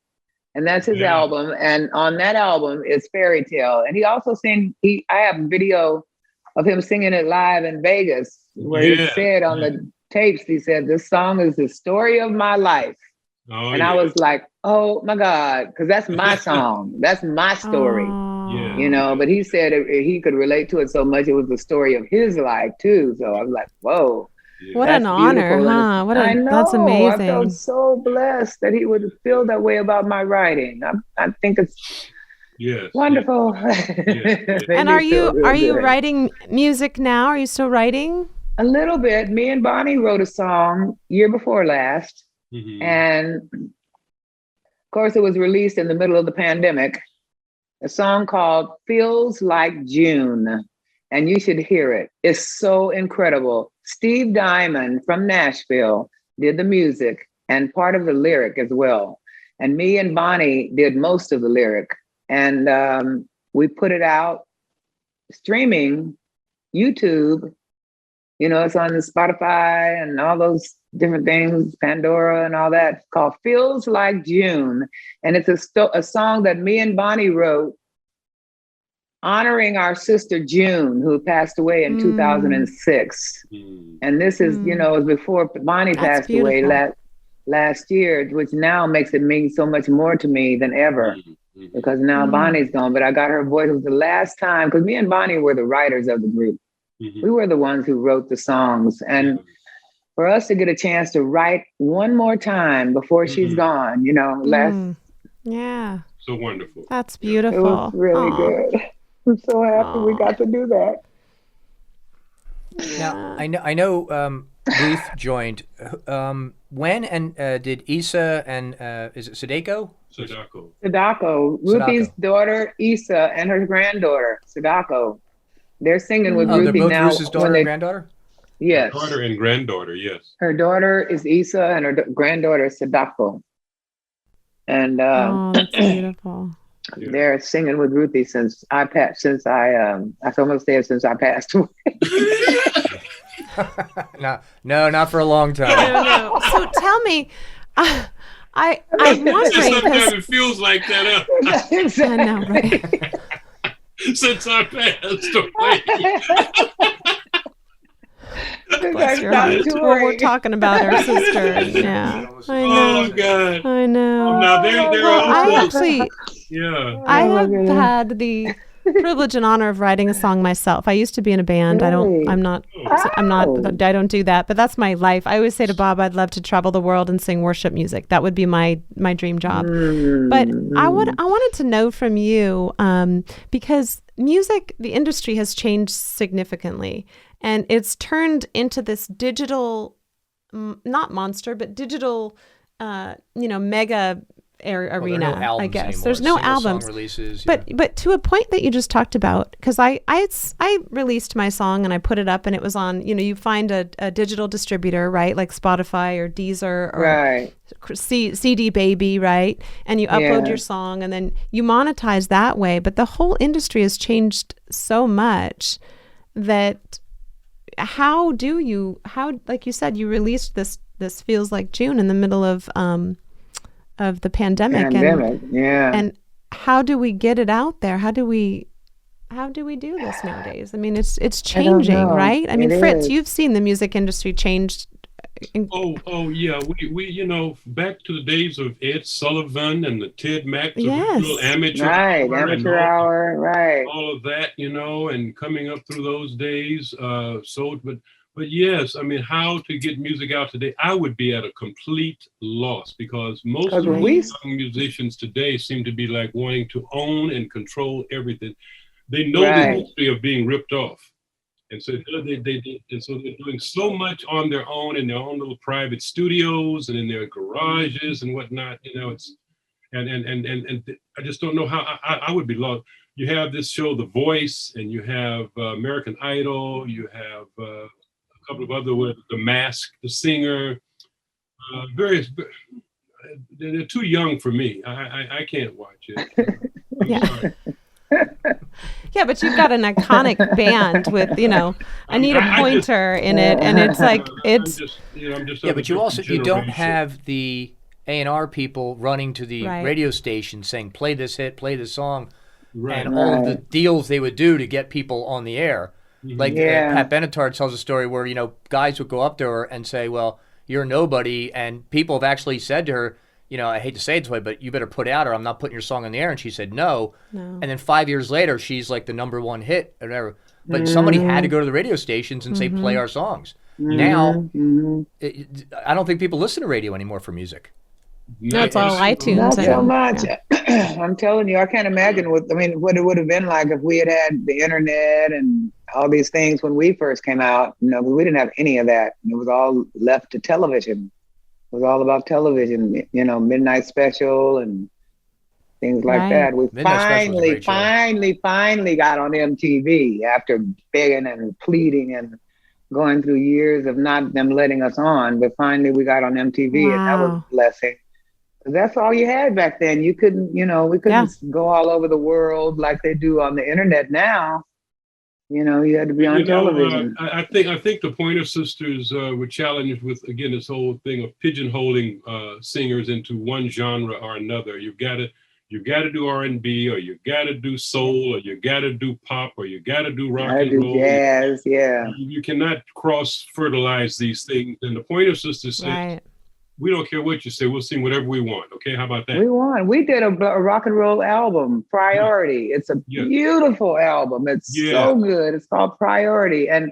And that's his album. And on that album is Fairytale. And he also I have a video of him singing it live in Vegas, where he said on the tapes, he said, "This song is the story of my life." I was like, oh my God, because that's my song. That's my story. But he said he could relate to it so much. It was the story of his life too. So I was like, whoa. What an honor, huh? That's amazing. I felt so blessed that he would feel that way about my writing. I think it's wonderful. And are you writing music now? Are you still writing? A little bit. Me and Bonnie wrote a song year before last. And of course it was released in the middle of the pandemic. A song called Feels Like June. And you should hear it. It's so incredible. Steve Diamond from Nashville did the music and part of the lyric as well. And me and Bonnie did most of the lyric. And we put it out streaming, YouTube. It's on Spotify and all those different things, Pandora and all that. It's called Feels Like June. And it's a song that me and Bonnie wrote honoring our sister June, who passed away in 2006. And this is, it was before Bonnie passed away last year, which now makes it mean so much more to me than ever. Because now Bonnie's gone, but I got her voice. It was the last time, because me and Bonnie were the writers of the group. We were the ones who wrote the songs. And for us to get a chance to write one more time before she's gone, Yeah. So wonderful. That's beautiful. It was really good. I'm so happy we got to do that. Now I know Ruth joined. When and did Issa and is it Sadako? Sadako. Ruthie's daughter Issa and her granddaughter Sadako. They're singing with Ruthie they're both now. Ruth's daughter and granddaughter? Yes. Daughter and granddaughter, yes. Her daughter is Issa and her granddaughter is Sadako. And Oh, that's beautiful. they're singing with Ruthie since I passed away. No, not for a long time. No. So tell me, I'm wondering. Sometimes it feels like that. I know, right? Since I passed away. Bless your heart. Well, we're talking about our sister. Yeah, I know. Oh God! I know. Now they're I also, actually, yeah. I have had the privilege and honor of writing a song myself. I used to be in a band. I don't do that, but that's my life. I always say to Bob, I'd love to travel the world and sing worship music. That would be my dream job. But I wanted to know from you, because music, the industry has changed significantly, and it's turned into this digital, not monster, but digital, mega arena. No I guess anymore. there's no Single albums, song releases, but to a point that you just talked about, because I released my song and I put it up and it was on. You find a digital distributor, right, like Spotify or Deezer or Right. CD Baby, right, and you upload your song and then you monetize that way. But the whole industry has changed so much that like you said, you released this Feels Like June in the middle of the pandemic. And how do we get it out there? How do we do this nowadays? I mean, it's changing, right? I mean, Fritz, you've seen the music industry change. Oh yeah. We back to the days of Ed Sullivan and the Ted Mack, amateur hour, right? All of that, and coming up through those days. But yes, I mean, how to get music out today, I would be at a complete loss, because most of the young musicians today seem to be like wanting to own and control everything. They know the history of being ripped off. And so they're doing so much on their own in their own little private studios and in their garages and whatnot. It's and I just don't know how I would be lost. You have this show, The Voice, and you have American Idol. You have a couple of other, The Mask, The Singer. Various. They're too young for me. I can't watch it. I'm sorry. Yeah, but you've got an iconic band with, Anita Pointer in it, and it's like but you don't have the A&R people running to the radio station saying, play this hit, play this song, and all of the deals they would do to get people on the air. Like Pat Benatar tells a story where, guys would go up to her and say, well, you're nobody, and people have actually said to her, I hate to say it this way, but you better put out or I'm not putting your song on the air. And she said no. And then 5 years later, she's like the #1 hit or whatever. But somebody had to go to the radio stations and say, play our songs. Now, I don't think people listen to radio anymore for music. No, it's all iTunes. Not so much. I'm telling you, I can't imagine what it would have been like if we had the internet and all these things when we first came out. We didn't have any of that. It was all left to television. It was all about television, Midnight Special and things like that. We finally got on MTV after begging and pleading and going through years of not them letting us on. But finally we got on MTV and that was a blessing. That's all you had back then. You couldn't, we couldn't go all over the world like they do on the internet now. You had to be on television. I think the Pointer Sisters were challenged with, again, this whole thing of pigeonholing singers into one genre or another. You got to do R&B, or you got to do soul, or you got to do pop, or you got to do rock and roll. Jazz, yeah. You cannot cross-fertilize these things. And the Pointer Sisters said, we don't care what you say. We'll sing whatever we want. Okay, how about that? We did a rock and roll album, Priority. It's a beautiful album. It's so good. It's called Priority. And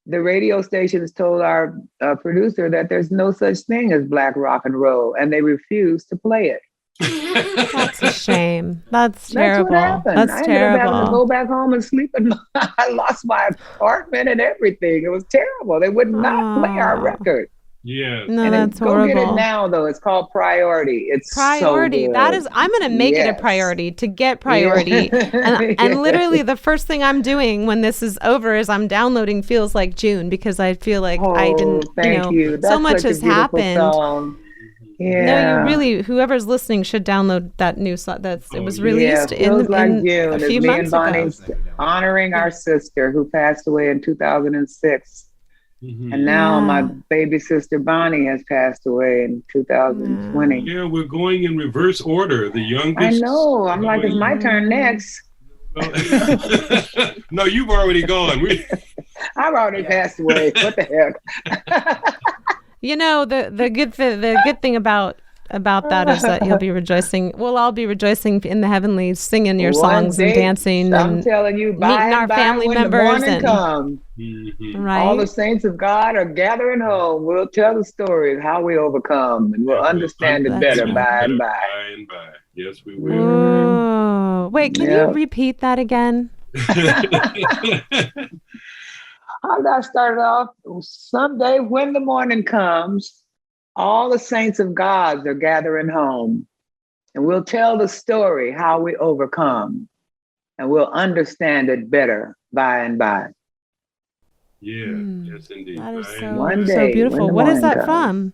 the radio stations told our producer that there's no such thing as black rock and roll, and they refused to play it. That's a shame. That's That's terrible. what happened. That's I ended up having to terrible. go back home and sleep. I lost my apartment and everything. It was terrible. They would not play our Oh, record. Yeah. no, And that's go get it horrible. now, though. It's called Priority. It's Priority. so That good. is, I'm going to make it a Yes. priority to get Priority. And Yes. literally the first thing I'm doing when this is over is I'm downloading Feels Like June, because I feel like I didn't, thank you. so That's much such a has beautiful happened. song. No, Yeah. you really, whoever's listening should download that new song. It was released Feels Like in June a is few me months and Bonnie ago. honoring our sister who passed away in 2006. And now my baby sister Bonnie has passed away in 2020. Yeah, we're going in reverse order. The youngest. I know. I'm like, it's my turn next. No, you've already gone. I've already passed away. What the heck? You know, the good thing about that is that you'll be rejoicing. We'll all be rejoicing in the heavenlies, singing your songs and dancing, I'm and telling you, by meeting our and by, family when members the morning and comes, right. all the saints of God are gathering home. We'll tell the stories how we overcome, and we'll understand it better by and by. By and by. Yes, we will. Oh, wait, can you repeat that again? I got started off someday when the morning comes, all the saints of God are gathering home, and we'll tell the story how we overcome, and we'll understand it better by and by. Yeah, yes, indeed. That is so beautiful. What is that from?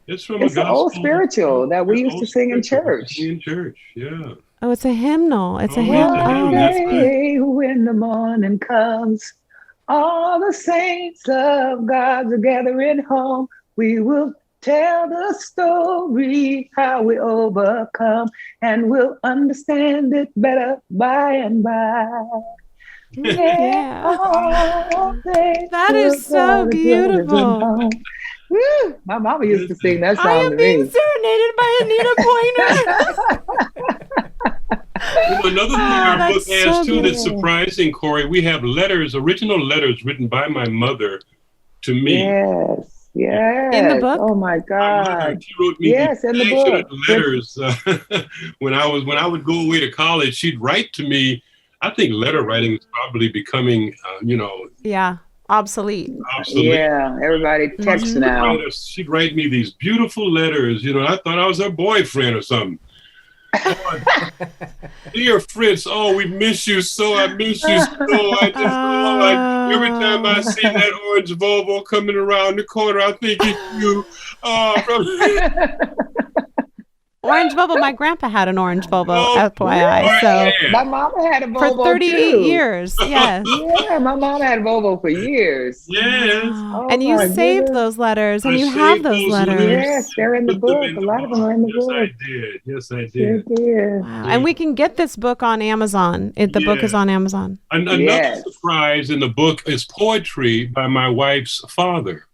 It's from It's an old spiritual that we used to sing in church. In church, yeah. Oh, it's a hymnal. It's a Oh, hymn. it's a hymn, Oh, that's that's Day when the morning comes, all the saints of God are gathering home. We will tell the story how we overcome, and we'll understand it better by and by. Yeah. That is so beautiful. Woo! My mama used to sing that song I am to being me. serenaded by Anita Pointer. Another thing our book that's has so too that's beautiful. surprising, Cory, we have original letters written by my mother to me. Yes. In the book? Oh my God. She wrote me Yes, in the book. letters. When I would go away to college, she'd write to me. I think letter writing is probably becoming, Yeah, obsolete. Yeah, everybody texts now. She'd write me these beautiful letters. I thought I was her boyfriend or something. Dear Fritz, we miss you so. I miss you so. I just every time I see that orange Volvo coming around the corner, I think it's you. Orange Volvo. My grandpa had an orange Volvo, FYI. So my mama had a Volvo for 38 too. years. Yes. Yeah, my mom had a Volvo for years. Yes. Wow. And you saved those letters, and you have those letters. Yes, they're in the book. A lot of them are in the book. Yes, I did. Sure did. Wow. And we can get this book on Amazon. The book is on Amazon. Another surprise in the book is poetry by my wife's father.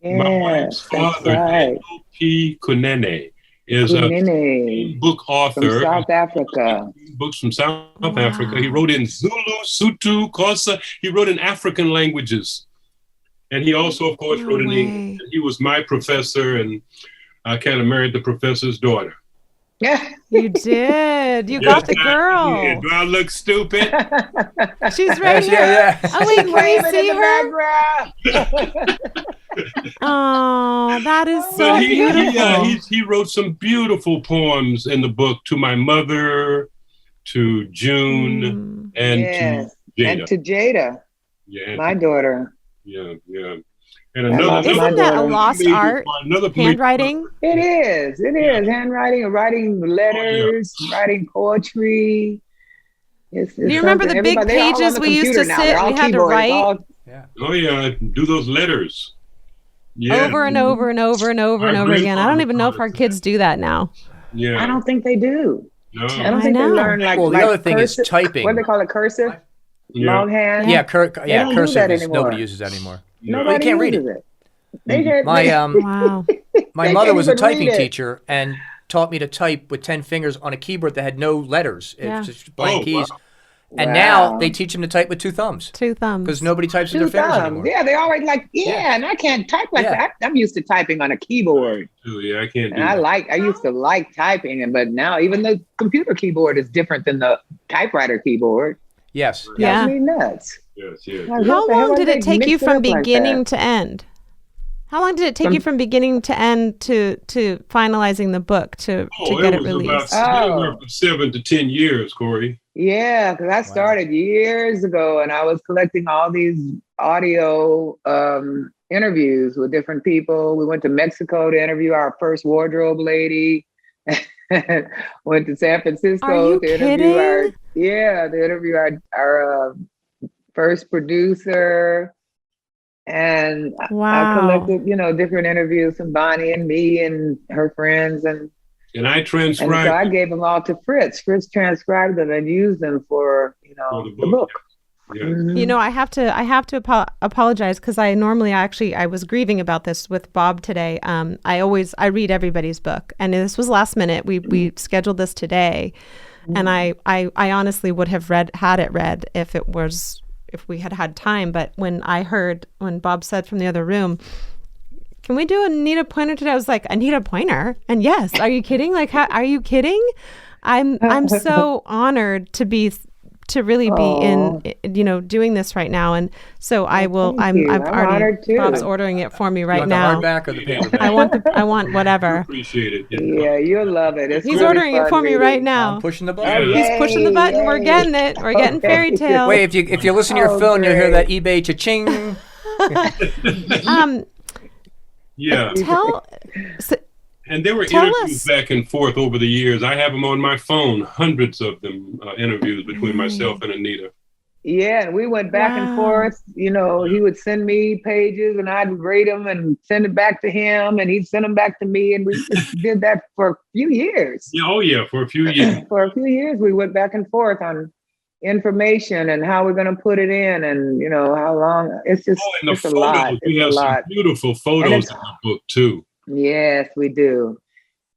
Yes, My wife's father, Daniel P. Kunene, is a book author. From South Africa. Books from South Africa. He wrote in Zulu, Sotho, Xhosa. He wrote in African languages. And he also, of course, wrote in English. He was my professor, and I kind of married the professor's daughter. Yeah, you did. You got the girl. Do I look stupid? She's right here. Yeah. Oh wait, can we see her? Oh, that is so beautiful. He wrote some beautiful poems in the book to my mother, to June, and to Jada. And to Jada, my daughter. Yeah. And isn't that a lost art? Handwriting? It is. Handwriting, writing letters, writing poetry. Do you remember the big pages we used to sit? We had to write. Oh yeah, do those letters. Yeah. Over and over and over and over and over again. I don't even know if our kids do that now. Yeah. I don't think they do. No. I don't think they learn the other thing is typing. What do they call it? Cursive? Longhand? Yeah, cursive. Nobody uses that anymore. Nobody you can't read it. My mother was a typing teacher and taught me to type with 10 fingers on a keyboard that had no letters. It's just blank keys. Wow. And now they teach them to type with 2 thumbs. 2 thumbs. Because nobody types with 2 their fingers thumbs. anymore. Yeah, they always like, and I can't type like that. I'm used to typing on a keyboard. Yeah, I can't do And I used to like typing, but now even the computer keyboard is different than the typewriter keyboard. Yes. Yeah. That's me nuts. Yes. Like, How what the hell long are did they it take you mixing from up like beginning that? to end? How long did it take you from beginning to end to finalizing the book to get it released? Anywhere from 7 to 10 years, Cory. Yeah, because I started years ago, and I was collecting all these audio interviews with different people. We went to Mexico to interview our first wardrobe lady. Went to San Francisco to interview our first producer. And I collected, different interviews from Bonnie and me and her friends. And I transcribed. And so I gave them all to Fritz. Fritz transcribed them and used them for, the book. Yeah. Mm-hmm. I have to apologize because I was grieving about this with Bob today. I read everybody's book, and this was last minute. We scheduled this today, and I honestly would have had it read if we had time. But when Bob said from the other room, "Can we do Anita Pointer today?" I was like, Anita Pointer? And yes, are you kidding? Like, are you kidding? I'm so honored to really be in, doing this right now. And so I will, Bob's ordering it for me right now. The hardback or the paperback? I want whatever. Appreciate it. Yeah, you'll love it. He's really ordering it for me right now. I'm pushing the button. He's pushing the button. We're getting it. We're getting Fairytale. Wait, if you listen to your phone, you'll hear that eBay cha-ching. Yeah. And there were interviews back and forth over the years. I have them on my phone, hundreds of them, interviews between myself and Anita. Yeah, and we went back and forth. He would send me pages and I'd rate them and send it back to him, and he'd send them back to me. And we just did that for a few years. Yeah, for a few years. For a few years, we went back and forth on information and how we're going to put it in, and how long. It's just it's a lot. We have some beautiful photos in the book too. Yes, we do.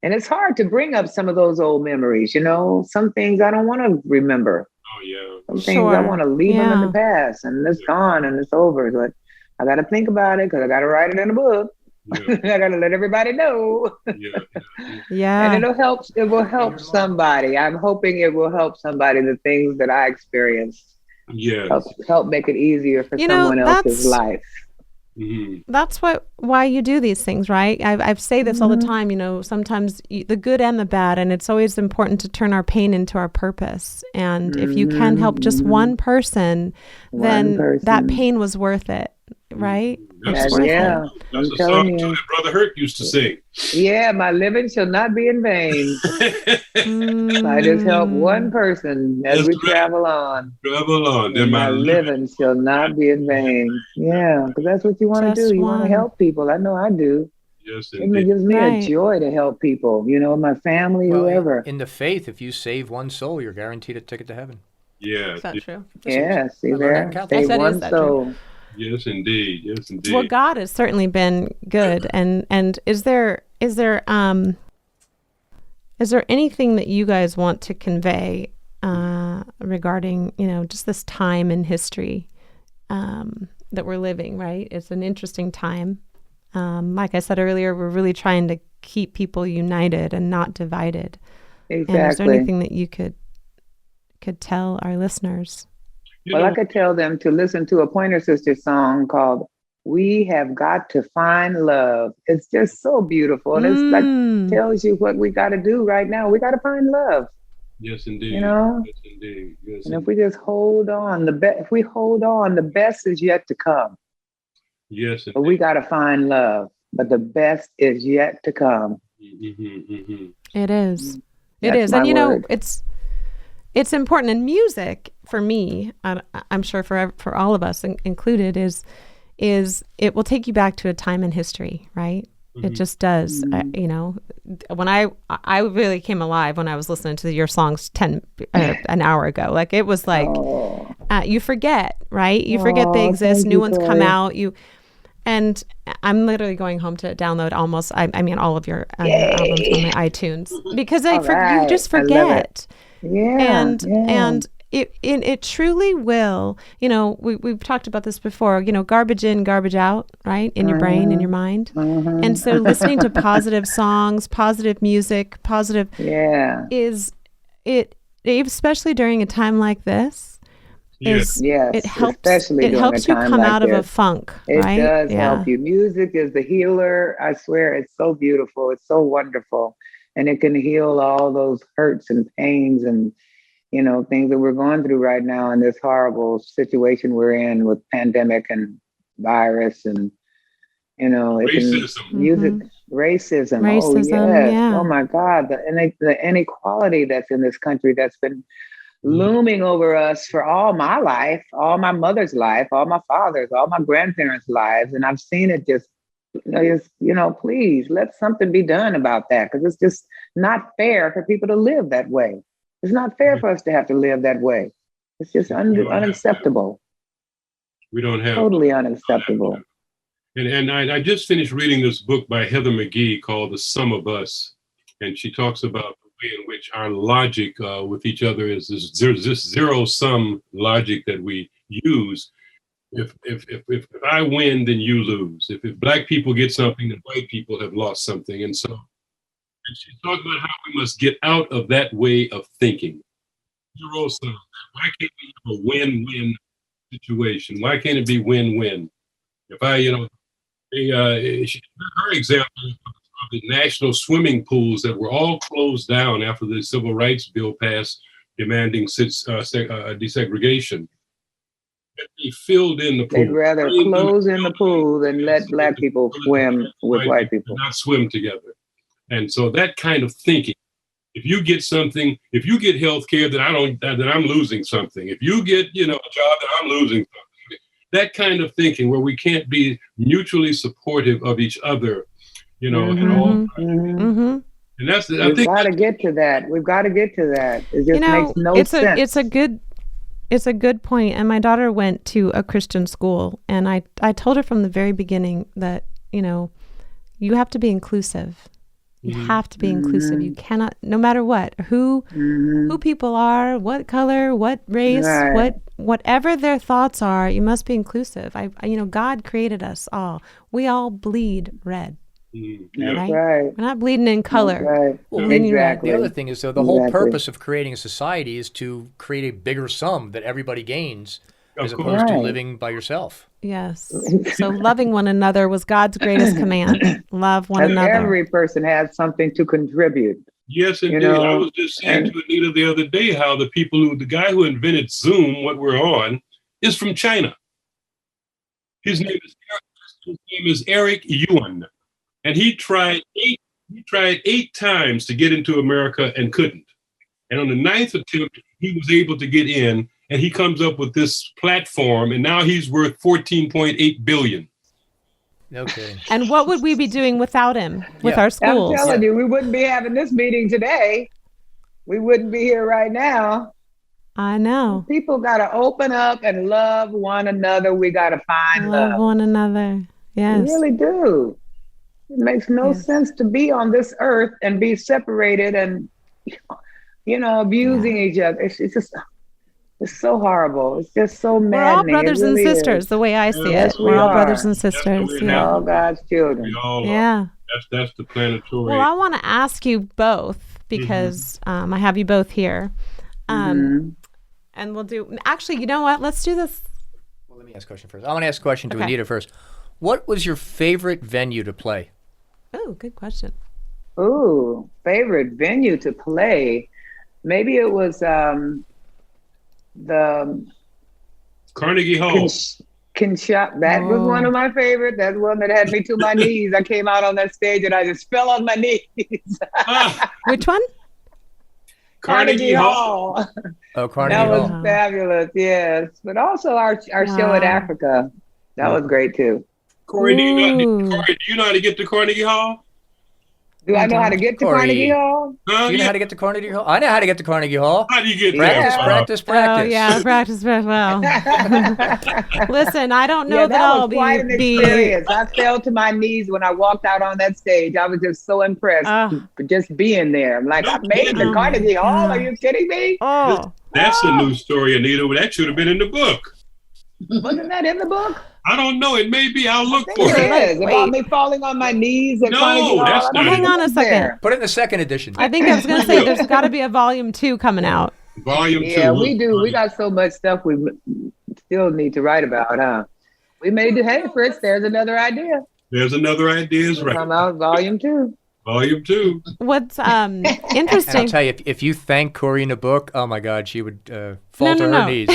And it's hard to bring up some of those old memories. Some things I don't want to remember. Oh, yeah. Some things I want to leave them in the past, and it's gone and it's over. But I got to think about it because I got to write it in a book. Yeah. I got to let everybody know. Yeah. And it will help somebody. I'm hoping it will help somebody, the things that I experienced. Yes. Help make it easier for someone else's life. Mm-hmm. That's why you do these things, right? I say this all the time, sometimes the good and the bad, and it's always important to turn our pain into our purpose. And if you can help just one person, then that pain was worth it, right? That's a song that Brother Hurt used to sing. Yeah, my living shall not be in vain. I just help one person as we travel on. Then my living shall not be in vain. Yeah, because that's what you want to do. You want to help people. I know I do. Yes, it gives me a joy to help people. My family, whoever. In the faith, if you save one soul, you're guaranteed a ticket to heaven. Yeah. Is that true? Yeah, see there. Save one soul. Yes, indeed. Yes, indeed. Well, God has certainly been good, and is there anything that you guys want to convey regarding just this time in history that we're living? Right, it's an interesting time. Like I said earlier, we're really trying to keep people united and not divided. Exactly. And is there anything that you could tell our listeners? Well, I could tell them to listen to a Pointer Sisters song called "We Have Got to Find Love." It's just so beautiful. And it's like tells you what we got to do right now. We got to find love. Yes, indeed. Yes, indeed. Yes, and if we just hold on, the best is yet to come. Yes, indeed. But we got to find love. But the best is yet to come. It is. It is. And, it's important in music for me. I'm sure for all of us included is it will take you back to a time in history, right? It just does. When I really came alive when I was listening to your songs an hour ago. Like it was like you forget, right? You forget they exist. New ones come out. And I'm literally going home to download almost. I mean all of your albums on my iTunes because you just forget. Yeah, it truly will. We've talked about this before. Garbage in, garbage out, right? In your brain, in your mind. And so listening to positive songs, positive music, positive is it, especially during a time like this. Yes, it helps. Especially it helps you come out of a funk. Right? It does help you. Music is the healer. I swear, it's so beautiful. It's so wonderful, and it can heal all those hurts and pains and things that we're going through right now in this horrible situation we're in with pandemic and virus and racism. Music, racism. Oh yes. Oh my God, the inequality that's in this country that's been looming over us for all my life, all my mother's life, all my father's, all my grandparents' lives. And I've seen it just, please let something be done about that, because it's just not fair for people to live that way. It's not fair for us to have to live that way. It's just unacceptable. We don't have totally unacceptable. And I just finished reading this book by Heather McGhee called The Sum of Us. And she talks about the way in which our logic with each other is this zero-sum logic that we use. If I win, then you lose. If black people get something, then white people have lost something. And so she talks about how we must get out of that way of thinking. Zero-sum. Why can't we have a win-win situation? Why can't it be win-win? If her example of the national swimming pools that were all closed down after the Civil Rights Bill passed demanding desegregation. They filled in the pool. They'd rather close in the pool than let black people swim with white people. Not swim together. And so that kind of thinking, if you get something, if you get health care, then I'm losing something. If you get, a job, then I'm losing something. That kind of thinking where we can't be mutually supportive of each other, and all. And that's I think we've got to get to that. We've got to get to that. It just makes no sense. It's a good point. And my daughter went to a Christian school, and I told her from the very beginning that, you have to be inclusive. You have to be inclusive. You cannot, no matter what, who people are, what color, what race, whatever their thoughts are, you must be inclusive. God created us all. We all bleed red. That's right. We're not bleeding in color. Right. We're bleeding red. The other thing is, though, the whole purpose of creating a society is to create a bigger sum that everybody gains, as opposed to living by yourself. Yes. So loving one another was God's greatest command. Love one another. Every person has something to contribute. Yes, indeed. I was just saying to Anita the other day how the guy who invented Zoom, what we're on, is from China. His name is Eric Yuan. And he tried 8 times to get into America and couldn't. And on the 9th attempt, he was able to get in, and he comes up with this platform, and now he's worth $14.8 billion. Okay. And what would we be doing without him, with our schools? I'm telling you, we wouldn't be having this meeting today. We wouldn't be here right now. I know. People got to open up and love one another. We got to find love. Love one another. Yes. We really do. It makes no sense to be on this earth and be separated and, abusing each other. It's so horrible. It's just so maddening. We're all brothers and sisters, the way I see it. We're all brothers and sisters. We're all God's children. That's the planetary. Well, I want to ask you both, because I have you both here. And we'll do, actually, you know what? Let's do this. Well, let me ask a question first. I want to ask a question to Anita first. What was your favorite venue to play? Oh, good question. Ooh, favorite venue to play. Maybe it was the Carnegie Hall. That was one of my favorites. That's one that had me to my knees. I came out on that stage and I just fell on my knees. Which one? Carnegie Hall. Oh, Carnegie Hall. That was fabulous, yes. But also our show at Africa. That was great too. Cory, do you know how to get to Carnegie Hall? Do I know how to get to Cory. Carnegie Hall? Do you know how to get to Carnegie Hall? I know how to get to Carnegie Hall. How do you get Practice, there? practice, practice. Oh yeah, practice very well. Listen, I don't know Yeah, that was I'll quite an be experience. I fell to my knees when I walked out on that stage. I was just so impressed just being there. I'm like, I made it to Carnegie Hall. Are you kidding me? Oh, That's a new story, Anita. That should have been in the book. Wasn't that in the book? I don't know. It may be. I'll look I for think it. it is. About me falling on my knees at No, Carnegie Hall. that's I not don't it. hang think on a it's second. there. Put it in the second edition. I think I was going to say there's got to be a volume 2 coming out. Volume 2. Yeah, we do. We got so much stuff we still need to write about, huh? We made it. Hey, Fritz, there's another idea. There's another idea. Is right. Come out volume 2. Volume 2. What's And interesting? I'll tell you, if you thank Cory in the book, oh my God, she would fall to her knees.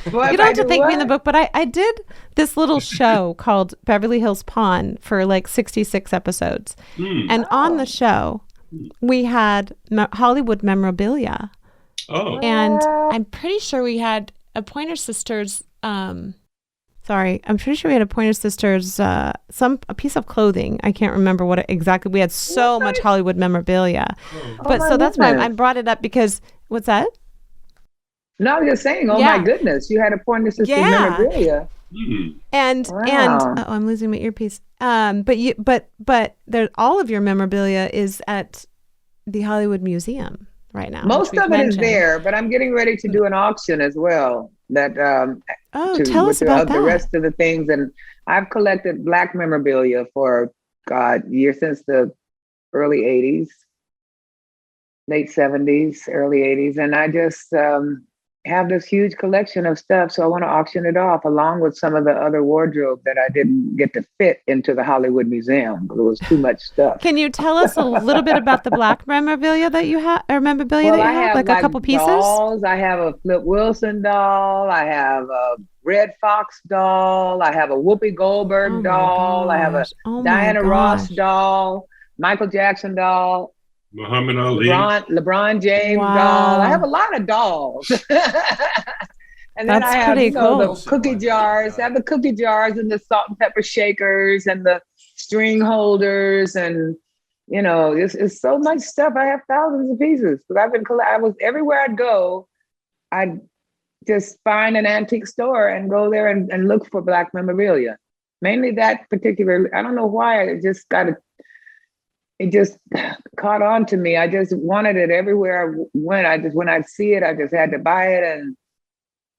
You don't have to thank me in the book, but I did this little show called Beverly Hills Pawn for like 66 episodes. And on the show, we had Hollywood memorabilia. Oh. And I'm pretty sure we had a Pointer Sisters, I'm pretty sure we had a Pointer Sisters, a piece of clothing. I can't remember what exactly. We had so much Hollywood memorabilia. But so that's why I brought it up because, what's that? No, I'm just saying, my goodness, you had a Pointer Sisters memorabilia. And I'm losing my earpiece. But there, all of your memorabilia is at the Hollywood Museum right now. Most of it is there, but I'm getting ready to do an auction as well. That tell us about the rest of the things. And I've collected Black memorabilia for years since the early 80s, late 70s, early 80s, and I just have this huge collection of stuff. So I want to auction it off along with some of the other wardrobe that I didn't get to fit into the Hollywood Museum because it was too much stuff. Can you tell us a little bit about the Black memorabilia that you have, or memorabilia that you have? Like a couple pieces? Dolls. I have a Flip Wilson doll. I have a Red Fox doll. I have a Whoopi Goldberg doll. I have a Diana Ross doll, Michael Jackson doll. Muhammad Ali. LeBron James doll. I have a lot of dolls. And then I have the cookie jars. I have the cookie jars and the salt and pepper shakers and the string holders. And, it's so much stuff. I have thousands of pieces. But I was everywhere I'd go, I'd just find an antique store and go there and look for Black memorabilia. Mainly that particular, I don't know why, it just caught on to me. I just wanted it everywhere I went. When I'd see it, I just had to buy it. And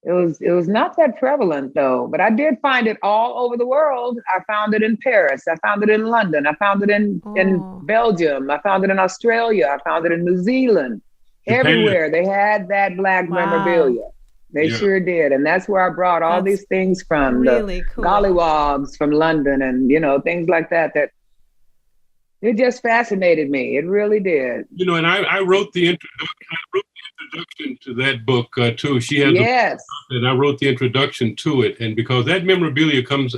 it was not that prevalent though, but I did find it all over the world. I found it in Paris. I found it in London. I found it in Belgium. I found it in Australia. I found it in New Zealand. Everywhere they had that Black memorabilia. They sure did. And that's where I brought all these things from. Really the cool. gollywogs from London and, things like that it just fascinated me. It really did. And I wrote the introduction to that book too. She had and I wrote the introduction to it. And because that memorabilia comes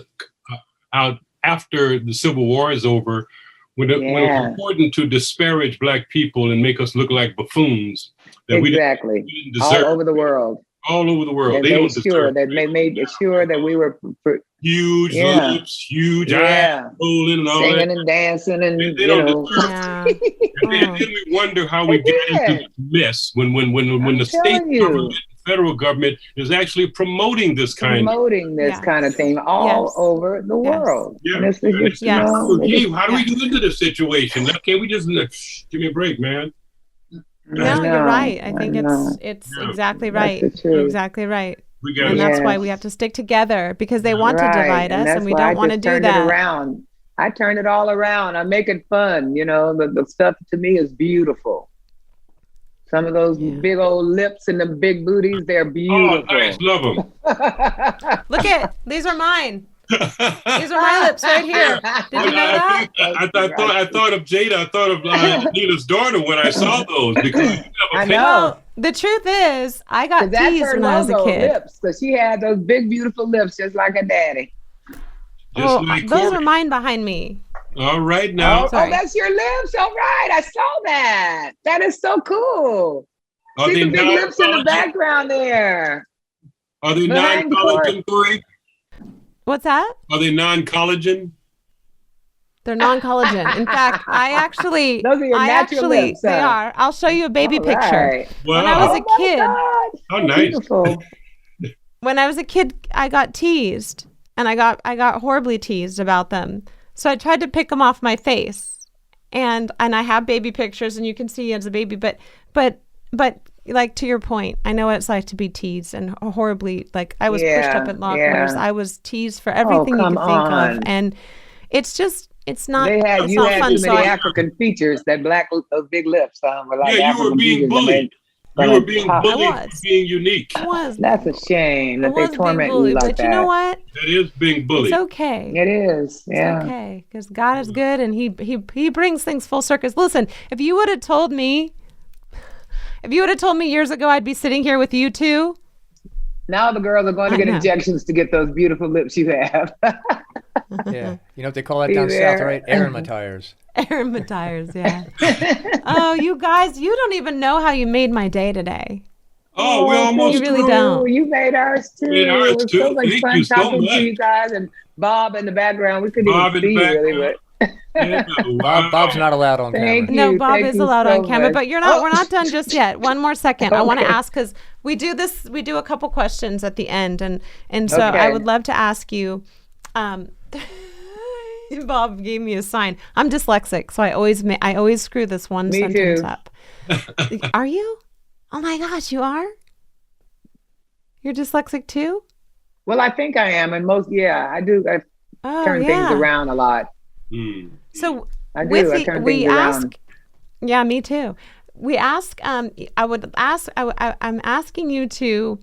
out after the Civil War is over, when it was important to disparage Black people and make us look like buffoons that we didn't deserve. All over the world. All over the world. They made sure that we were huge lips, huge eyes, rolling and all singing that. and dancing and they don't deserve it. And then we wonder how we get into this mess when the state government, federal government is actually promoting this kind of thing all over the world. Yeah. How do we get into this situation? Can't we just give me a break, man? No, you're right. I think it's exactly right. Exactly right. And that's why we have to stick together because they want to divide us and we don't want to do that. I turn it all around. I make it fun. The stuff to me is beautiful. Some of those big old lips and the big booties, they're beautiful. Oh, I just love them. Look these are mine. These are my lips right here. Did you know that? I thought of Jada. I thought of Nina's daughter when I saw those because I know. The truth is, I got teased when I was a kid. Because she had those big, beautiful lips, just like her daddy. Those are mine behind me. All right, now. Oh, that's your lips. All right, I saw that. That is so cool. See the big lips in the background there. Are they non-collagen, Cory? What's that? Are they non-collagen? They're non-collagen. In fact, Those are your natural lips, they huh? are. I'll show you a baby All picture. right. Wow. When I was a Oh my kid, God. How nice. Beautiful. when I was a kid, I got teased, and I got horribly teased about them. So I tried to pick them off my face, and I have baby pictures, and you can see as a baby. But like to your point, I know what it's like to be teased and horribly. Like I was pushed up at law corners. I was teased for everything you come could think on. of, and it's not. You It's had not too fun. many African features. That those big lips, were like Yeah, you were African being features, and bullied. they You were being pop. bullied I for was. being unique. I was. That's a shame I that they was being torment bullied, you like but that. you know what? That is being bullied. It's okay. It is. Yeah. It's okay, because God is good, and he brings things full circle. Listen, if you would have told me years ago I'd be sitting here with you two, Now the girls are going to I get know. injections to get those beautiful lips you have. Yeah. You know what they call that Be down there. south, right? Air in my tires. Aaron Matthias, yeah. Oh, you guys, you don't even know how you made my day today. Oh, we're almost You really through. don't. You made ours too. Made ours It was too. so much Thank fun you so talking much. to you guys, and Bob in the background. We couldn't Bob even in see the you really, background. but Yeah, wow. Bob's not allowed on thank camera. you. No, Bob Thank is you allowed so on camera, much. but we're not done just yet. One more second. I want to Okay. ask, because we do a couple questions at the end, and so Okay. I would love to ask you. Bob gave me a sign. I'm dyslexic, so I always screw this one Me sentence too. up. Are you? Oh my gosh, you are? You're dyslexic too? Well, I think I am, and I do. I Oh, turn things yeah. around a lot. Hmm. So I do. I turn things around. Yeah, me too. We ask. I'm asking you to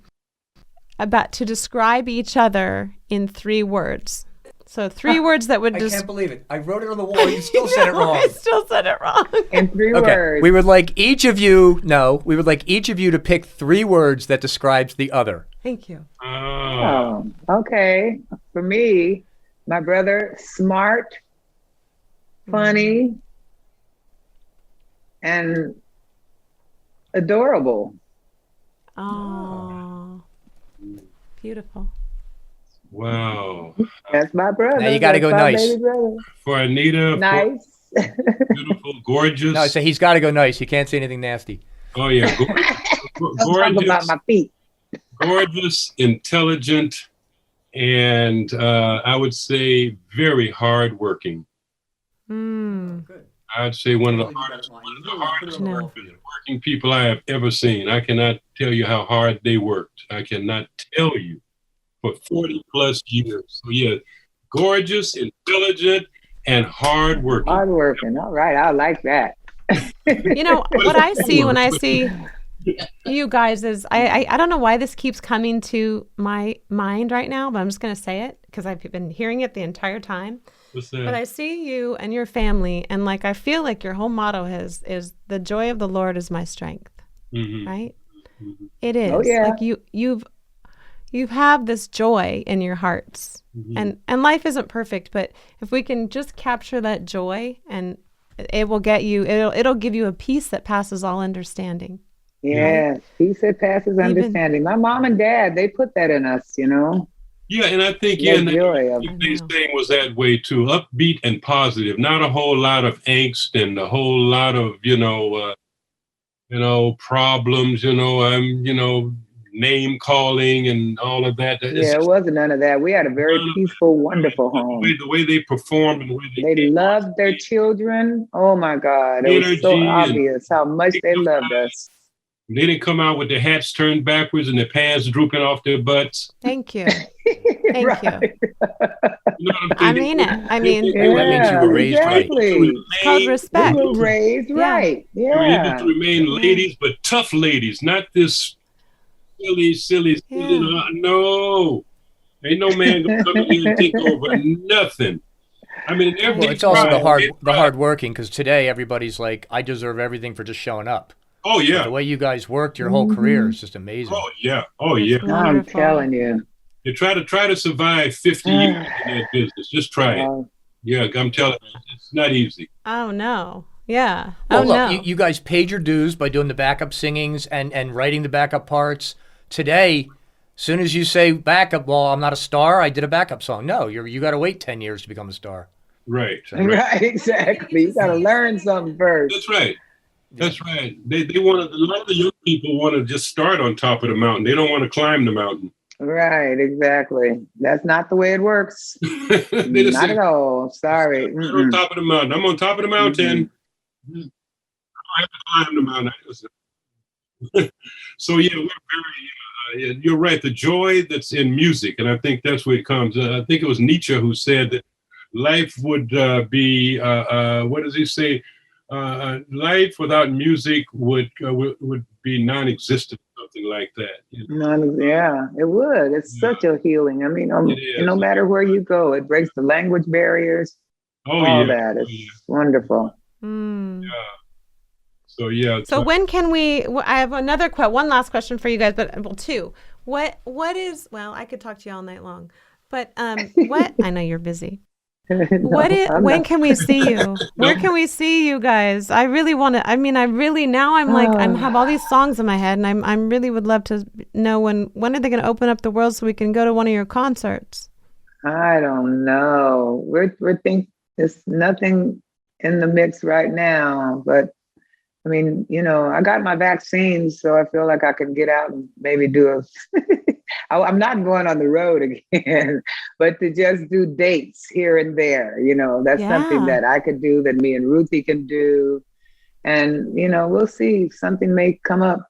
describe each other in 3 words. So 3 words that would I just. can't believe it. I wrote it on the wall. You still said it wrong. I still said it wrong. In 3 Okay. words. We would like each of you to pick 3 words that describes the other. Thank you. Oh. Oh, okay. For me, my brother, smart, funny, and adorable. Oh, beautiful. Wow. That's my brother. Now you gotta That's go my nice. baby brother. For Anita, Nice. beautiful, gorgeous. No, so he's got to go nice. You can't say anything nasty. Oh, yeah. Don't talk Gorgeous. about my feet. Gorgeous, intelligent, and I would say very hardworking. I'd say one of the hardest No. working people I have ever seen. I cannot tell you how hard they worked. I cannot tell you, for 40 plus years. So yeah, gorgeous, intelligent, and hardworking. Hardworking. All right. I like that. You know what I see when I see you guys is I don't know why this keeps coming to my mind right now, but I'm just going to say it because I've been hearing it the entire time. What's that? But I see you and your family, and like I feel like your whole motto is the joy of the Lord is my strength, Mhm. right? Mhm. It is. Oh, yeah. Like you have this joy in your hearts, Mhm. and life isn't perfect, but if we can just capture that joy, and it will get you, it'll give you a peace that passes all understanding. Yes. Peace that passes understanding. My mom and dad, they put that in us, Yeah, and I think That and joy of His thing was that way too, upbeat and positive. Not a whole lot of angst and a whole lot of problems. Name calling and all of that. It's Yeah, it just wasn't none of that. We had a very none of peaceful, wonderful home. the way they performed and the way They came loved off their stage. children. Oh my God. It was so Energy and obvious how much they loved us. They didn't come out with their hats turned backwards and their pants drooping off their butts. Thank you. Thank Right. you. You know what I'm I saying? mean it. I mean, They That means you were raised right. exactly. it's called We respect. were raised Yeah. right. They were able Yeah. to remain ladies, but tough ladies, not this silly. Yeah. No, ain't no man gonna come in here and take over nothing. I mean, Well, it's also the hard working, because today everybody's like, I deserve everything for just showing up. Oh But yeah, the way you guys worked your whole career is just amazing. oh yeah. It's I'm wonderful. telling you. You try to survive 50 years in that business. Just try it. Uh, Yeah, I'm telling you, it's not easy. Oh no. Yeah. Well, Oh look, no. you guys paid your dues by doing the backup singings and writing the backup parts. Today, soon as you say backup, well, I'm not a star, I did a backup song. No, you got to wait 10 years to become a star. Right. Right, exactly. You got to learn something first. That's right. That's right. They want to. A lot of the young people want to just start on top of the mountain. They don't want to climb the mountain. Right, exactly. That's not the way it works. They just Not say, at all. Sorry. right on top of the mountain. I'm on top of the mountain. I have to climb the mountain. So yeah, we're very. You're right. The joy that's in music, and I think that's where it comes. I think it was Nietzsche who said that life would be. What does he say? Life without music would be non-existent, something like that. You know? Yeah, it would. It's such a healing. I mean, no matter where you go, it breaks the language barriers. All that. It's wonderful. Mm. Yeah. So yeah. So when can we? I have one last question for you guys, but well, two. What is? Well, I could talk to you all night long, but what? I know you're busy. When can we see you? Where can we see you guys? I really want to. I mean, now I'm like I have all these songs in my head, and I'm really would love to know when are they going to open up the world so we can go to one of your concerts? I don't know. We're thinking there's nothing in the mix right now, but I mean, I got my vaccines, so I feel like I can get out and maybe do I'm not going on the road again, but to just do dates here and there, that's something that I could do, that me and Ruthie can do. And, we'll see. Something may come up.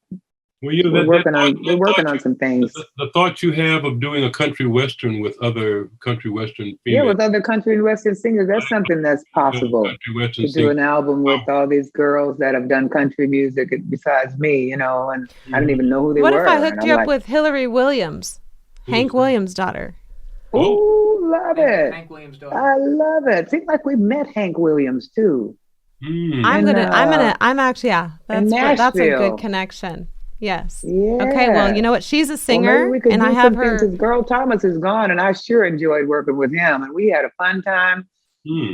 Well, we're working on some things. The thought you have of doing a country western with other country western females. Yeah, with other country and western singers, that's something that's possible. To do an album with all these girls that have done country music besides me, and I didn't even know who they were. What if I hooked you up with Hillary Williams, Hank Williams' daughter? Oh, love it! Hank Williams' daughter. I love it. Seems like we met Hank Williams too. I'm actually that's a good connection. Yes. Yeah. Okay. Well, you know what? She's a singer, and I have her. Girl Thomas is gone, and I sure enjoyed working with him. And we had a fun time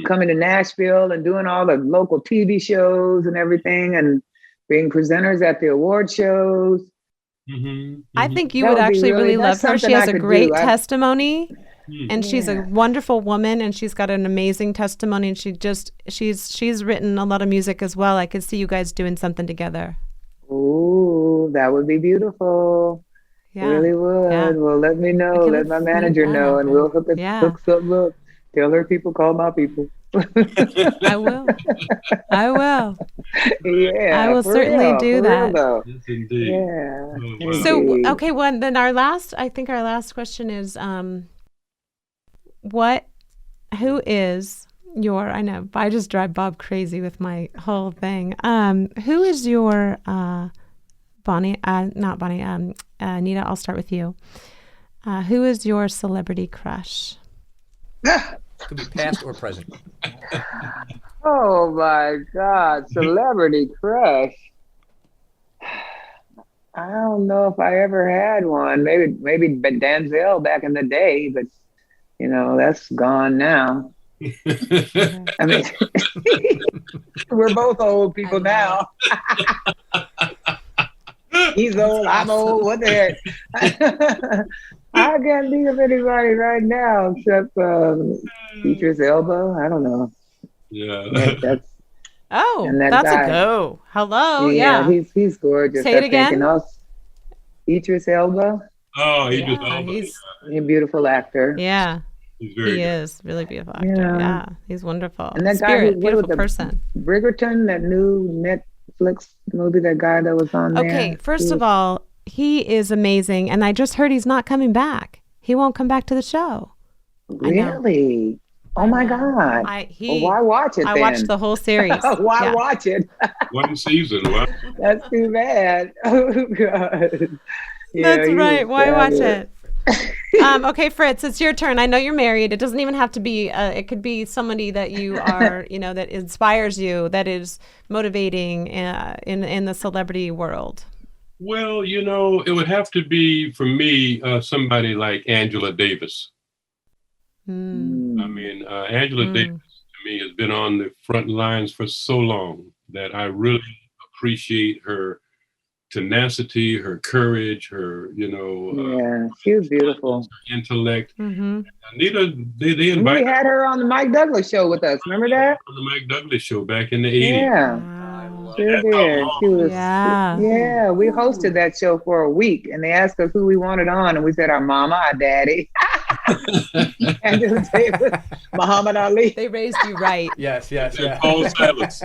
coming to Nashville and doing all the local TV shows and everything, and being presenters at the award shows. I think you would actually really love her. She has a great testimony, and she's a wonderful woman, and she's got an amazing testimony. And she's written a lot of music as well. I could see you guys doing something together. Ooh, that would be beautiful. Yeah. Really would. Yeah. Well, let me know. Let my manager know, and we'll hook something up. Tell her people call my people. I will. Yeah. I will certainly do that. Yes, indeed. Yeah. So, okay, well, then our last question is, who is your, I know, I just drive Bob crazy with my whole thing. Who is your, Anita, I'll start with you. Who is your celebrity crush? Could be past or present. Oh my God, celebrity crush. I don't know if I ever had one. Maybe Denzel back in the day, but that's gone now. I mean, we're both old people now. He's old, I'm old, what the heck? I can't think of anybody right now except Idris Elba. I don't know. Yeah. That's a go. Hello. Yeah. He's gorgeous. Say it again. Idris Elba. Oh, Idris Elba. He's a beautiful actor. Yeah. He is really beautiful actor. Yeah. He's wonderful. And that beautiful person. Bridgerton, that new Netflix movie, that guy that was on there. Okay, first of all, he is amazing, and I just heard he's not coming back. He won't come back to the show. Really? Oh my God! Why watch it? I watched the whole series. Why watch it? One season. What? That's too bad. Oh God! Yeah, that's right. Why watch it? Okay, Fritz, it's your turn. I know you're married. It doesn't even have to be. It could be somebody that you are, that inspires you, that is motivating in the celebrity world. Well, it would have to be, for me, somebody like Angela Davis. I mean, Angela Davis, to me, has been on the front lines for so long that I really appreciate her tenacity, her courage, her, Yeah, she was beautiful. intellect. Mm-hmm. Anita, they We invited her had her on the Mike Douglas show with us. Remember that? on the Mike Douglas show back in the 80s. Yeah, Wow. sure That's how did. long She was. Yeah. Yeah, we hosted that show for a week, and they asked us who we wanted on, and we said our mama, our daddy, and it was Muhammad Ali. They raised you right. Yes. And Paul Silas.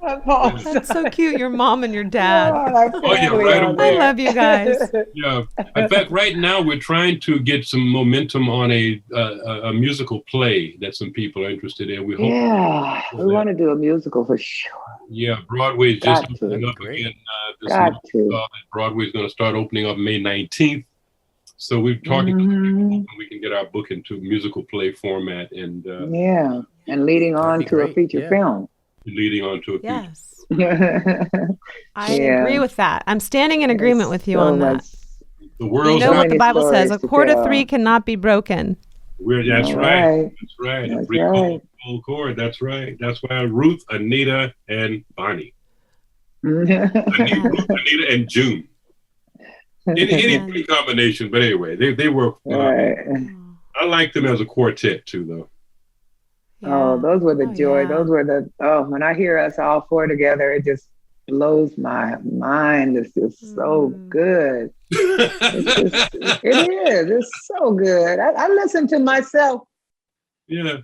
That's so cute. Your mom and your dad. Oh, yeah, right I away. love you guys. Yeah. In fact, right now we're trying to get some momentum on a musical play that some people are interested in. We hope. Yeah, we want to do a musical for sure. Yeah, Broadway's just Got to. opening up Great. again this Got month. to. Broadway's going to start opening up May 19th. So we're talking to people hoping we can get our book into musical play format and Yeah, and leading on be to a great, feature yeah. film. leading on to a future. Yes. I Yeah. agree with that. I'm standing in agreement with you So on that. much. The You world's know so what the many Bible says, stories a to cord of tell. three cannot be broken. that's All right. right. That's right. That's Three right. full chord. That's right. That's why Ruth, Anita, and Bonnie. Yeah. Anita and June. Any pretty combination, but anyway, they work. Right. I like them as a quartet too, though. Oh, those were the Oh, joy. yeah. Those were when I hear us all four together, it just blows my mind. It's just so good. It's just, it is. It's so good. I listen to myself. Yeah.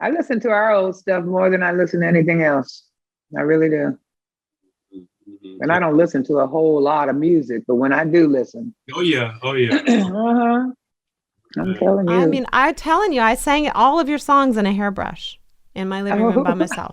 I listen to our old stuff more than I listen to anything else. I really do. Mhm. And I don't listen to a whole lot of music, but when I do listen, Oh yeah. Oh yeah. uh-huh. I'm telling you. I mean, I'm telling you, I sang all of your songs in a hairbrush in my living room by myself.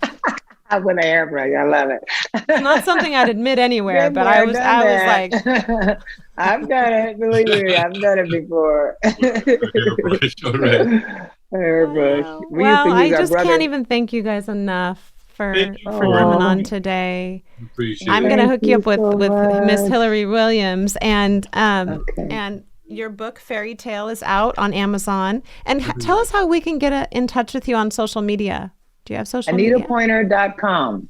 I with a hairbrush. I love it. It's not something I'd admit anywhere, Been but there, I was done like, that. I've done it. Believe me, I've done it before. Hairbrush, all right. Hairbrush. We well, I used to use our just brother. can't even thank you guys enough for Thank you for for coming it. on today. Appreciate I'm it. gonna Thank hook you you up with so Miss much. Hillary Williams and Okay. and your book Fairytale is out on Amazon. And tell us how we can get in touch with you on social media. Do you have social media? AnitaPointer.com.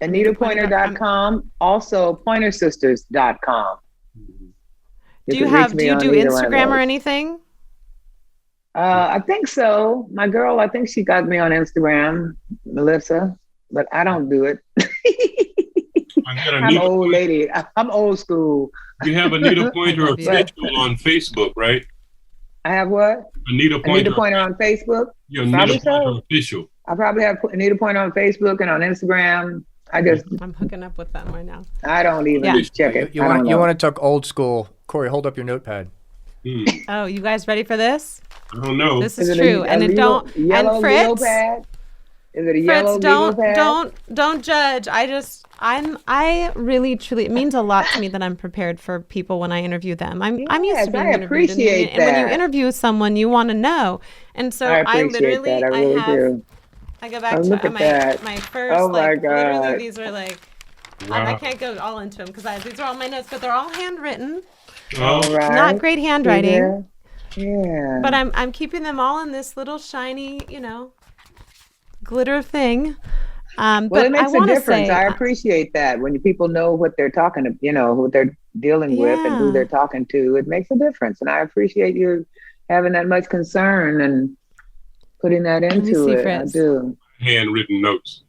AnitaPointer.com. Also PointerSisters.com. Do you do Instagram or anything? I think so. My girl, I think she got me on Instagram, Melissa, but I don't do it. I got I'm Anita old Pointer. lady. I'm old school. You have Anita Pointer love you. official on Facebook, right? I have what? Anita Pointer. Anita Pointer on Facebook. You're Anita Probably so. Pointer official. I probably have Anita Pointer on Facebook and on Instagram. I'm hooking up with them right now. I don't even Yeah. check it. You I don't want know. to talk old school? Corey, hold up your notepad. Oh, you guys ready for this? I don't know. This is true. And it don't yellow and Fritz, pad? Is it a yellow Fritz, legal pad? don't judge. I really truly, it means a lot to me that I'm prepared for people when I interview them. I'm used Yes, to being I interviewed, appreciate and when you that. interview someone, you want to know. And so I I appreciate literally, that. I really have, do. I go back Oh, to look at that. my first, Oh, my literally God. these were like, Wow. I can't go all into them because these are all my notes, but they're all handwritten. All Oh, right. Not great handwriting. Yeah. But I'm keeping them all in this little shiny, glitter thing. Well, But it makes I a want to difference. say, I appreciate that when people know what they're talking to, what they're dealing with and who Yeah. they're talking to. It makes a difference, and I appreciate you having that much concern and putting that me into see, it. Fritz. I do. handwritten notes.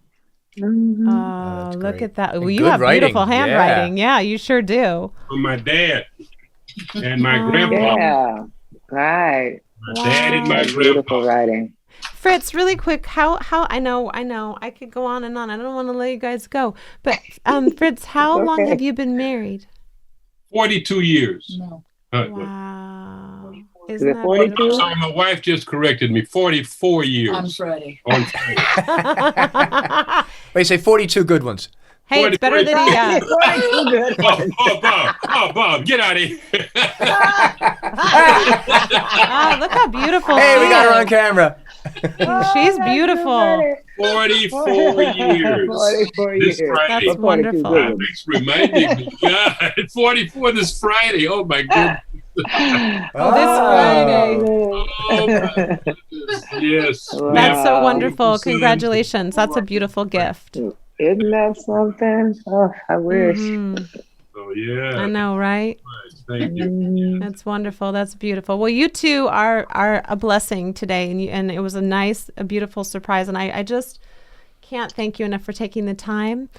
Mhm. oh, that's look great. at that! And Well, you good have writing. beautiful handwriting. Yeah, you sure do. From my dad and my Oh. grandpa. Yeah. Right. My dad and my Beautiful grandpa. writing. Fritz, really quick, how I know I could go on and on. I don't want to let you guys go, but Fritz, how long Okay. have you been married? 42 years. No. Wow, Is isn't it that 42? I'm beautiful? sorry, my wife just corrected me. 44 years. On Friday. On Friday. Wait, say 42 good ones. Hey, it's better than yeah. 42 good. Bob, get out of here. Ah, look how beautiful. Hey, she we got her on is. camera. She's beautiful. 44 years. 44 This years. Friday. That's wonderful. good. Thanks for reminding me. God, 44 this Friday. Oh my goodness. Oh, this Friday. Oh my goodness. Yes. Wow. That's so Wow. wonderful. Soon. Congratulations. That's a beautiful gift. Isn't that something? Oh, I wish. Oh yeah. I know, right? Thank you. Mhm. That's wonderful. That's beautiful. Well, you two are a blessing today, and it was a beautiful surprise. And I just can't thank you enough for taking the time.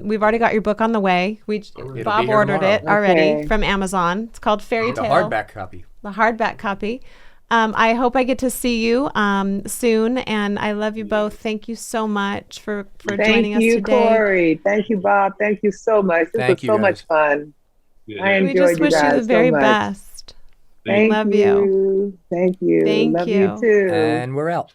We've already got your book on the way. It'll Bob be here ordered tomorrow. it already Okay. from Amazon. It's called The Fairytale. hardback copy. The hardback copy. I hope I get to see you soon, and I love you both. Thank you so much for joining Thank us you, today. Corey. Thank you, Bob. Thank you so much. This Thank was you, so guys. much fun. Yeah. I We enjoyed just you wish you guys the very so much. best. Thank Love you. Thank you. Thank Love you. you too. And we're out.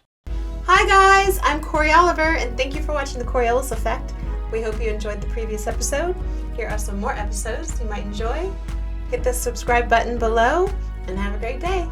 Hi guys, I'm Cory Oliver, and thank you for watching the Coriolis Effect. We hope you enjoyed the previous episode. Here are some more episodes you might enjoy. Hit the subscribe button below, and have a great day.